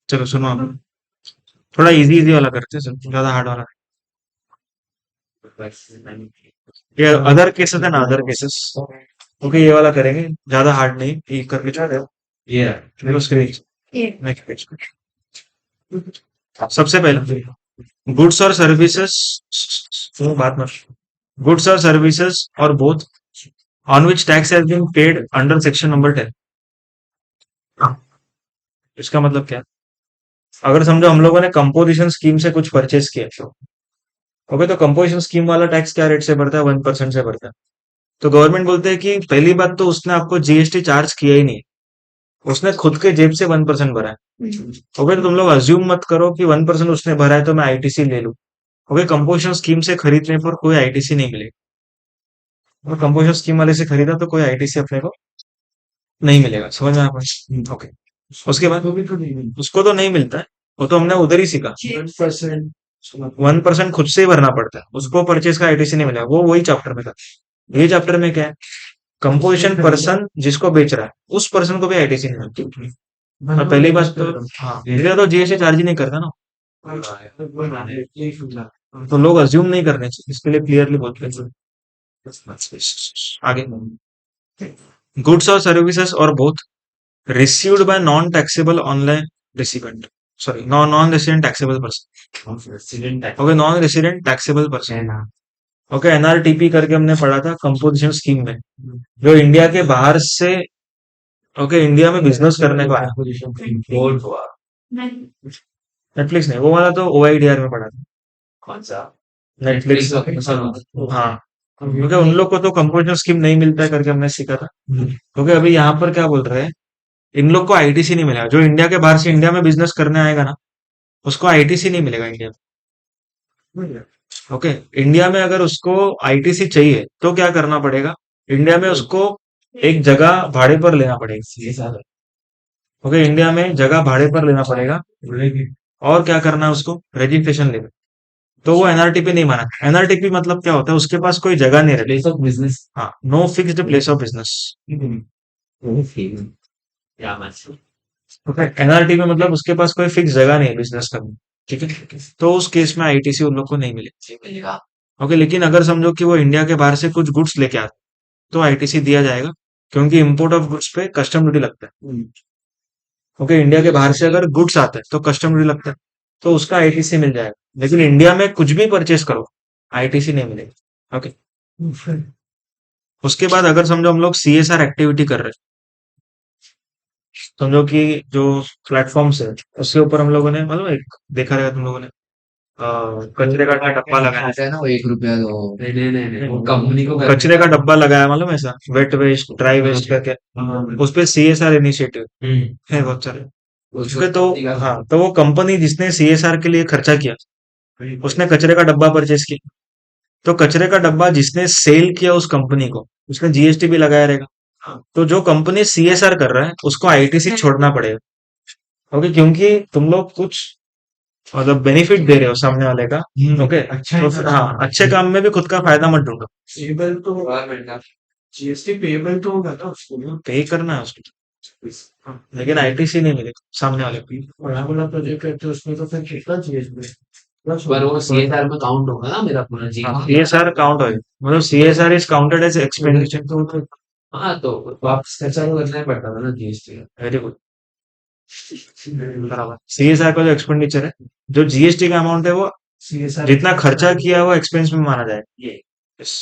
[SPEAKER 1] चलो सुनो, अब थोड़ा इजी इजी वाला करते हैं, ज्यादा हार्ड वाला। ये अदर केसेस है ना, अदर केसेस, ओके, ये वाला करेंगे, ज्यादा हार्ड नहीं, ये करके छोड़ दो। ये देखो स्क्रीन, नेक्स्ट पेज। सबसे पहले गुड्स और सर्विसेज, बात मत, गुड्स और सर्विसेज और both on which tax has been paid under section number 10। इसका मतलब क्या है? अगर समझो हम लोगों ने कंपोजिशन स्कीम से कुछ परचेस किया, ओके, तो कंपोजिशन स्कीम वाला टैक्स क्या रेट से भरता है? 1% से भरता है। तो गवर्नमेंट बोलते हैं कि पहली बात तो उसने आपको जीएसटी चार्ज किया ही नहीं, उसने खुद के जेब से 1% भरा है। ओके, तो तुम लोग अज्यूम मत करो कि 1% उसने भरा है तो मैं आईटीसी ले लूं। ओके, कंपोजिशन स्कीम से खरीदने पर कोई आईटीसी नहीं मिलेगा। और कंपोजिशन स्कीम वाले से खरीदा तो कोई आईटीसी अपने को नहीं मिलेगा। समझ में आपको? ओके, उसके बाद उसको तो नहीं मिलता है, वो तो हमने उधर ही सीखा। 1% खुद से ही भरना पड़ता है, उसको परचेज का आईटीसी नहीं मिलेगा। वो वही चैप्टर में था। ये चैप्टर में क्या है? कंपोजिशन पर्सन जिसको बेच रहा है उस पर्सन को भी आईटीसी नहीं मिलती। और पहली बात तो, हाँ, इसलिए तो जीएसटी चार्ज ही नहीं करता ना। तो लोग अज्यूम नहीं करने चाहिए, इसके लिए क्लियरली बोलते हैं। आगे, गुड्स और सर्विसेज और both received by non taxable online resident, sorry, non resident taxable person. Okay, non resident taxable person. Okay, NRTP करके हमने पढ़ा था कंपोजिशन स्कीम में, जो इंडिया के बाहर से, ओके, इंडिया में बिजनेस करने को आया। नेटफ्लिक्स नहीं, वो वाला तो ओआईडीआर में पढ़ा था।
[SPEAKER 3] कौन सा?
[SPEAKER 1] नेटफ्लिक्स, हाँ, क्योंकि उन लोग को तो कंपोजिशन स्कीम नहीं मिलता है करके हमने सीखा था। क्योंकि अभी यहाँ पर क्या बोल रहे हैं, इन लोग को आईटीसी नहीं मिलेगा। जो इंडिया के बाहर से इंडिया में बिजनेस करने आएगा ना, उसको आईटीसी नहीं मिलेगा इंडिया में। ओके, इंडिया में अगर उसको आईटीसी चाहिए तो क्या करना पड़ेगा? इंडिया में उसको एक जगह भाड़े पर लेना पड़ेगा। ओके, इंडिया में जगह भाड़े पर लेना पड़ेगा, और क्या करना है? उसको रजिस्ट्रेशन लेना। तो वो एनआरटीपी नहीं माना। एनआरटीपी मतलब क्या होता है? उसके पास कोई जगह नहीं रहती।
[SPEAKER 3] Place of business.
[SPEAKER 1] हाँ, no fixed place of business.
[SPEAKER 3] या मैच।
[SPEAKER 1] एनआरटीपी मतलब उसके पास कोई फिक्स जगह नहीं है बिजनेस करने। ठीक है, तो उस केस में आईटीसी उन लोग को नहीं मिले।
[SPEAKER 3] मिलेगा।
[SPEAKER 1] ओके, लेकिन अगर समझो कि वो इंडिया के बाहर से कुछ गुड्स लेके आते, तो आईटीसी दिया जाएगा, क्योंकि इंपोर्ट ऑफ गुड्स पे कस्टम ड्यूटी लगता है। ओके, इंडिया के बाहर से अगर गुड्स आते हैं तो कस्टम ड्यूटी लगता है, तो उसका आईटीसी मिल जाएगा। लेकिन इंडिया में कुछ भी परचेस करो, आईटीसी नहीं मिलेगा। ओके, उसके बाद अगर समझो हम लोग सीएसआर एक्टिविटी कर रहे हैं, समझो कि जो प्लेटफॉर्म्स है उसके ऊपर हम लोगों ने, मतलब एक देखा रहेगा तुम लोगों ने, कचरे का डब्बा लगाया
[SPEAKER 3] आता है ना वो 1 रुपया दो। नहीं, वो कंपनी को
[SPEAKER 1] कचरे का डब्बा लगाया, मालूम है? ऐसा वेट वेस्ट, ड्राई वेस्ट करके, उस पे सीएसआर इनिशिएटिव है बहुत सारे। उसके तो, हाँ, तो वो कंपनी जिसने सीएसआर के लिए खर्चा किया, उसने कचरे का डब्बा परचेस किया, तो कचरे का डब्बा जिसने सेल किया उस कंपनी को, उसने जीएसटी भी लगाया रहेगा। तो जो कंपनी सीएसआर कर रहा है उसको आईटीसी छोड़ना पड़ेगा। ओके, क्योंकि तुम लोग कुछ मतलब बेनिफिट दे रहे हो सामने वाले का। ओके,
[SPEAKER 4] अच्छा
[SPEAKER 1] तो फिर हाँ, अच्छे काम में भी खुद का फायदा मत ढूंढो।
[SPEAKER 4] पेबल तो जीएसटी पेबल तो होगा ना उसको।
[SPEAKER 1] पे करना है उसको, हाँ, लेकिन आईटीसी नहीं मिलेगा सामने वाले को।
[SPEAKER 4] बड़ा बड़ा प्रोजेक्ट है तो उसमें तो फिर कितना जीएसटी?
[SPEAKER 3] पर वो सीएसआर में काउंट होगा ना मेरा पूरा जी।
[SPEAKER 1] सीएसआर काउंट होगा, मतलब CSR is counted as expenditure.
[SPEAKER 3] हाँ तो वापस खर्चा तो करना ही पड़ता था ना जीएसटी का।
[SPEAKER 1] वेरी गुड, बराबर। सीएसआर का जो एक्सपेंडिचर है, जो जीएसटी का अमाउंट है, वो
[SPEAKER 4] सीएसआर
[SPEAKER 1] जितना खर्चा किया है वो एक्सपेंस में माना जाएगा। ये यस।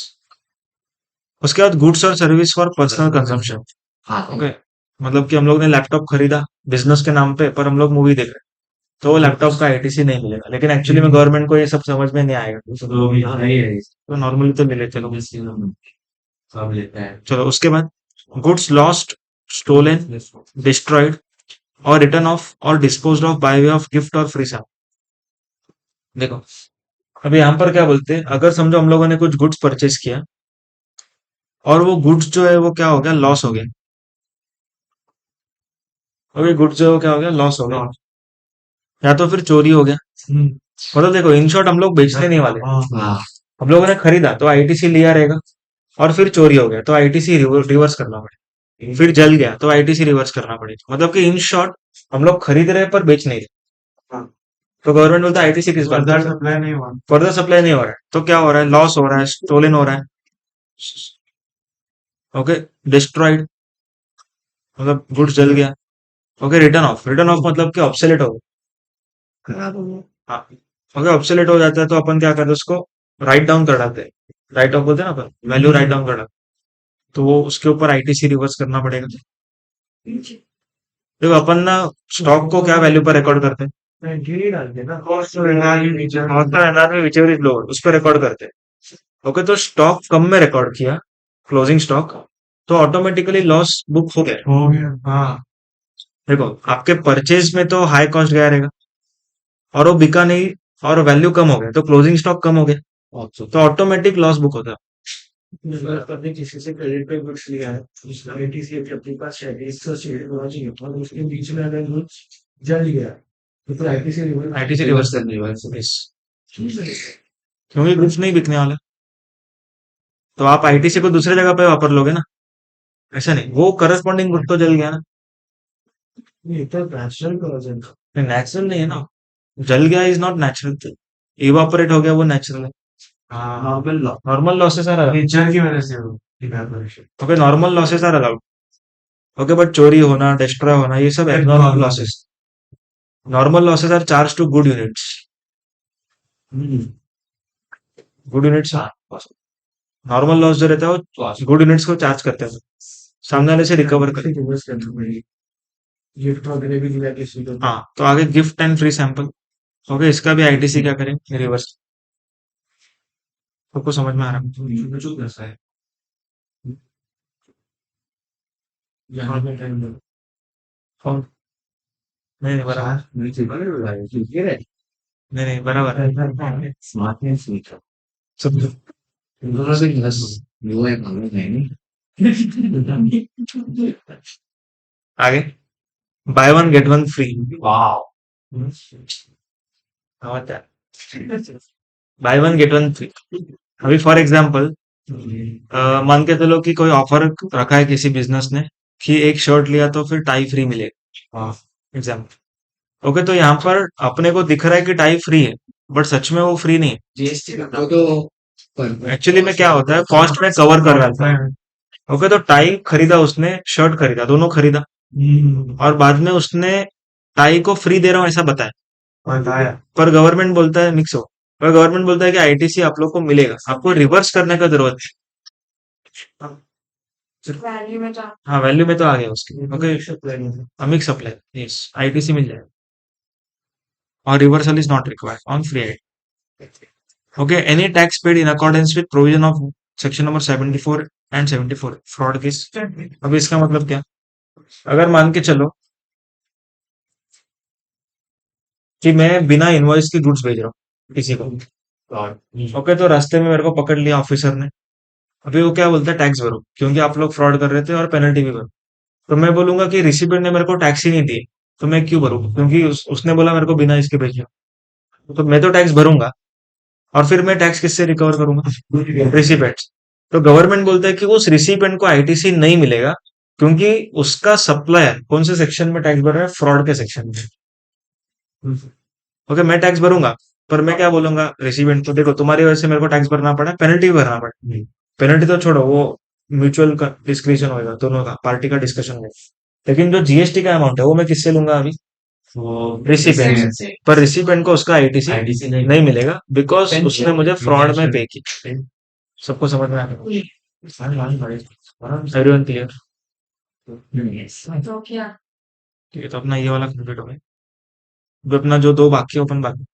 [SPEAKER 1] उसके बाद गुड्स और सर्विस फॉर पर्सनल कंजम्पशन।
[SPEAKER 3] हाँ
[SPEAKER 1] ओके, मतलब कि हम लोग ने लैपटॉप खरीदा बिजनेस के नाम पे, पर हम लोग मूवी देख रहे हैं, तो लैपटॉप का आईटीसी नहीं मिलेगा। लेकिन एक्चुअली में गवर्नमेंट को ये सब समझ में नहीं आएगा,
[SPEAKER 3] तो यहाँ नहीं है
[SPEAKER 1] तो नॉर्मली तो ले लेते लोग।
[SPEAKER 3] सब लेता है।
[SPEAKER 1] चलो, उसके बाद गुड्स लॉस्ट, स्टोलन, डिस्ट्रॉयड और रिटर्न ऑफ और disposed of by way of gift और फ्री सैम। देखो, अभी यहाँ पर क्या बोलते हैं, अगर समझो हम लोगों ने कुछ गुड्स परचेस किया और वो गुड्स जो है वो क्या हो गया? लॉस हो गया। अभी गुड्स जो है वो क्या हो गया? लॉस हो गया, या तो फिर चोरी हो गया। मतलब देखो, इन शॉर्ट हम लोग बेचने नहीं वाले।
[SPEAKER 3] हाँ
[SPEAKER 1] हम लोगों ने खरीदा तो आईटीसी लिया रहेगा, और फिर चोरी हो गया तो आईटीसी रिवर्स करना पड़ेगा, फिर जल गया तो आईटीसी रिवर्स करना पड़ेगा। मतलब कि इन शॉर्ट हम लोग खरीद रहे हैं पर बेच नहीं रहे। तो गवर्नमेंट बोलता है आईटीसी किस बात?
[SPEAKER 4] फर्दर सप्लाई नहीं हुआ।
[SPEAKER 1] फर्दर सप्लाई नहीं हो रहा है, तो क्या हो रहा है? लॉस हो रहा है, स्टोलन हो रहा है। ओके, डिस्ट्रॉयड मतलब गुड्स जल गया। Okay, return of, return of मतलब कि ऑब्सोलेट हो गया।
[SPEAKER 2] खराब हो गया।
[SPEAKER 1] हाँ, अगर ऑब्सोलेट हो जाता है तो अपन क्या करते हैं उसको राइट डाउन कर डालते हैं, राइट ऑफ बोलते हैं ना अपन, वैल्यू राइट डाउन कर डालते हैं। तो वो उसके ऊपर आईटीसी रिवर्स करना पड़ेगा। देखो अपन ना स्टॉक को क्या वैल्यू पर रिकॉर्ड करते हैं, cost NRV whichever is lower उस पर रिकॉर्ड करते हैं। ओके, तो स्टॉक कम में रिकॉर्ड किया, क्लोजिंग स्टॉक, तो ऑटोमेटिकली लॉस बुक हो गया।
[SPEAKER 4] हो गया, हाँ।
[SPEAKER 1] देखो आपके परचेज में तो हाई कॉस्ट गया रहेगा और वो बिका नहीं और वैल्यू कम हो गया तो क्लोजिंग स्टॉक कम हो गया, तो ऑटोमेटिक लॉस बुक होता है।
[SPEAKER 4] अगर आपने किसी से क्रेडिट पे गुड्स लिया है, उस आईटीसी अपने पास है, 100 होना चाहिए, और उसके बीच में अगर गुड्स जल गया, तो फिर आईटीसी रिवर्स
[SPEAKER 1] आईटीसी रिवर्स करने वाला yes। क्योंकि गुड्स नहीं बिकने वाला, तो आप आईटीसी को दूसरे जगह पे वापर लोगे ना, ऐसा नहीं, वो करस्पॉन्डिंग गुड तो जल गया ना।
[SPEAKER 4] ये तो नेचुरल कॉजन था।
[SPEAKER 1] नेचुरल नहीं है ना, जल गया इज नॉट नेचुरल, इवापोरेट हो गया वो नेचुरल है।
[SPEAKER 4] हाँ,
[SPEAKER 1] normal losses are allowed,
[SPEAKER 4] nature की वजह से हो evaporation.
[SPEAKER 1] Okay, normal losses are allowed, okay, but चोरी होना, डिस्ट्रॉय होना, ये सब abnormal losses. Normal losses are charge to good units, good units. Normal loss जो रहता है वो गुड यूनिट्स को चार्ज करते हैं, सामने वाले से रिकवर कर।
[SPEAKER 4] रिवर्स करना पड़ेगी, गिफ्ट वगैरह भी दिया किसी को।
[SPEAKER 1] हाँ, तो आगे gift and free sample, okay, इसका भी आईटीसी क्या करें, रिवर्स। सबको समझ में आ रहा है?
[SPEAKER 4] जो कैसा है यहाँ पे टाइम दो।
[SPEAKER 1] कौन? नहीं नहीं बराबर, नहीं नहीं बराबर है।
[SPEAKER 3] स्मार्टनेस मीटर
[SPEAKER 1] सब
[SPEAKER 3] वो है मालूम है नहीं
[SPEAKER 1] आगे, by one get one free,
[SPEAKER 3] wow
[SPEAKER 1] by one get one free. अभी फॉर एग्जांपल मान के चलो कि कोई ऑफर रखा है किसी बिजनेस ने कि एक शर्ट लिया तो फिर टाई फ्री मिलेगा,
[SPEAKER 4] हाँ,
[SPEAKER 1] एग्जाम्पल। ओके, तो यहाँ पर अपने को दिख रहा है कि टाई फ्री है, बट सच में वो फ्री नहीं है।
[SPEAKER 3] जीएसटी का तो
[SPEAKER 1] एक्चुअली में क्या होता है, कॉस्ट में कवर कर रहा है। ओके, तो टाई खरीदा उसने, शर्ट खरीदा, दोनों खरीदा, और बाद में उसने टाई को फ्री दे रहा हूँ ऐसा बताया,
[SPEAKER 4] बताया।
[SPEAKER 1] पर गवर्नमेंट बोलता है मिक्स हो, पर गवर्नमेंट बोलता है कि आईटीसी आप लोग को मिलेगा, आपको रिवर्स करने का जरूरत है।
[SPEAKER 2] वैल्यू में जा
[SPEAKER 1] हाँ, वैल्यू में तो आ गया उसकी, okay, mix supply, yes, ITC मिल जाएगा, और reversal is not required on free IT. Okay, any tax paid in accordance with provision of section number 74 and 74 fraud case. अब इसका मतलब क्या, अगर मान के चलो कि मैं बिना इनवॉइस की गुड्स भेज रहा हूँ किसी को, ओके, तो रास्ते में मेरे को पकड़ लिया ऑफिसर ने, अभी वो क्या बोलता है, टैक्स भरो क्योंकि आप लोग फ्रॉड कर रहे थे और पेनल्टी भी भरो। तो मैं बोलूंगा कि रिसिपेंट ने मेरे को टैक्स ही नहीं दिए, तो मैं क्यों भरूँ, क्योंकि उसने बोला मेरे को बिना इसके भेजना, तो मैं तो टैक्स भरूंगा, और फिर मैं टैक्स किससे रिकवर करूंगा, रिसिपेंट। तो गवर्नमेंट बोलता है कि उस रिसिपेंट को आईटीसी नहीं मिलेगा क्योंकि उसका सप्लायर कौन से सेक्शन में टैक्स भर रहा है, फ्रॉड के सेक्शन में। ओके, मैं टैक्स भरूंगा, पर मैं क्या बोलूंगा रिसिपेंट को, देखो तुम्हारी वजह से मेरे को टैक्स भरना पड़ा, पेनल्टी भी भरना पड़ा। पेनल्टी तो छोड़ो, वो म्यूचुअल का डिस्क्रिप्शन होगा, दोनों का पार्टी का डिस्कशन होगा, लेकिन जो जीएसटी का अमाउंट है वो मैं किससे लूंगा अभी, रिसिपेंट से। पर रिसिपेंट को उसका आईटीसी नहीं मिलेगा बिकॉज उसने मुझे फ्रॉड में पे की। सबको समझ में आ रहा है, एवरीवन क्लियर?
[SPEAKER 2] तो क्या
[SPEAKER 1] ठीक है, तो अपना ये वाला कंप्लीट हो गया, जो अपना जो दो बाकी ओपन बाकी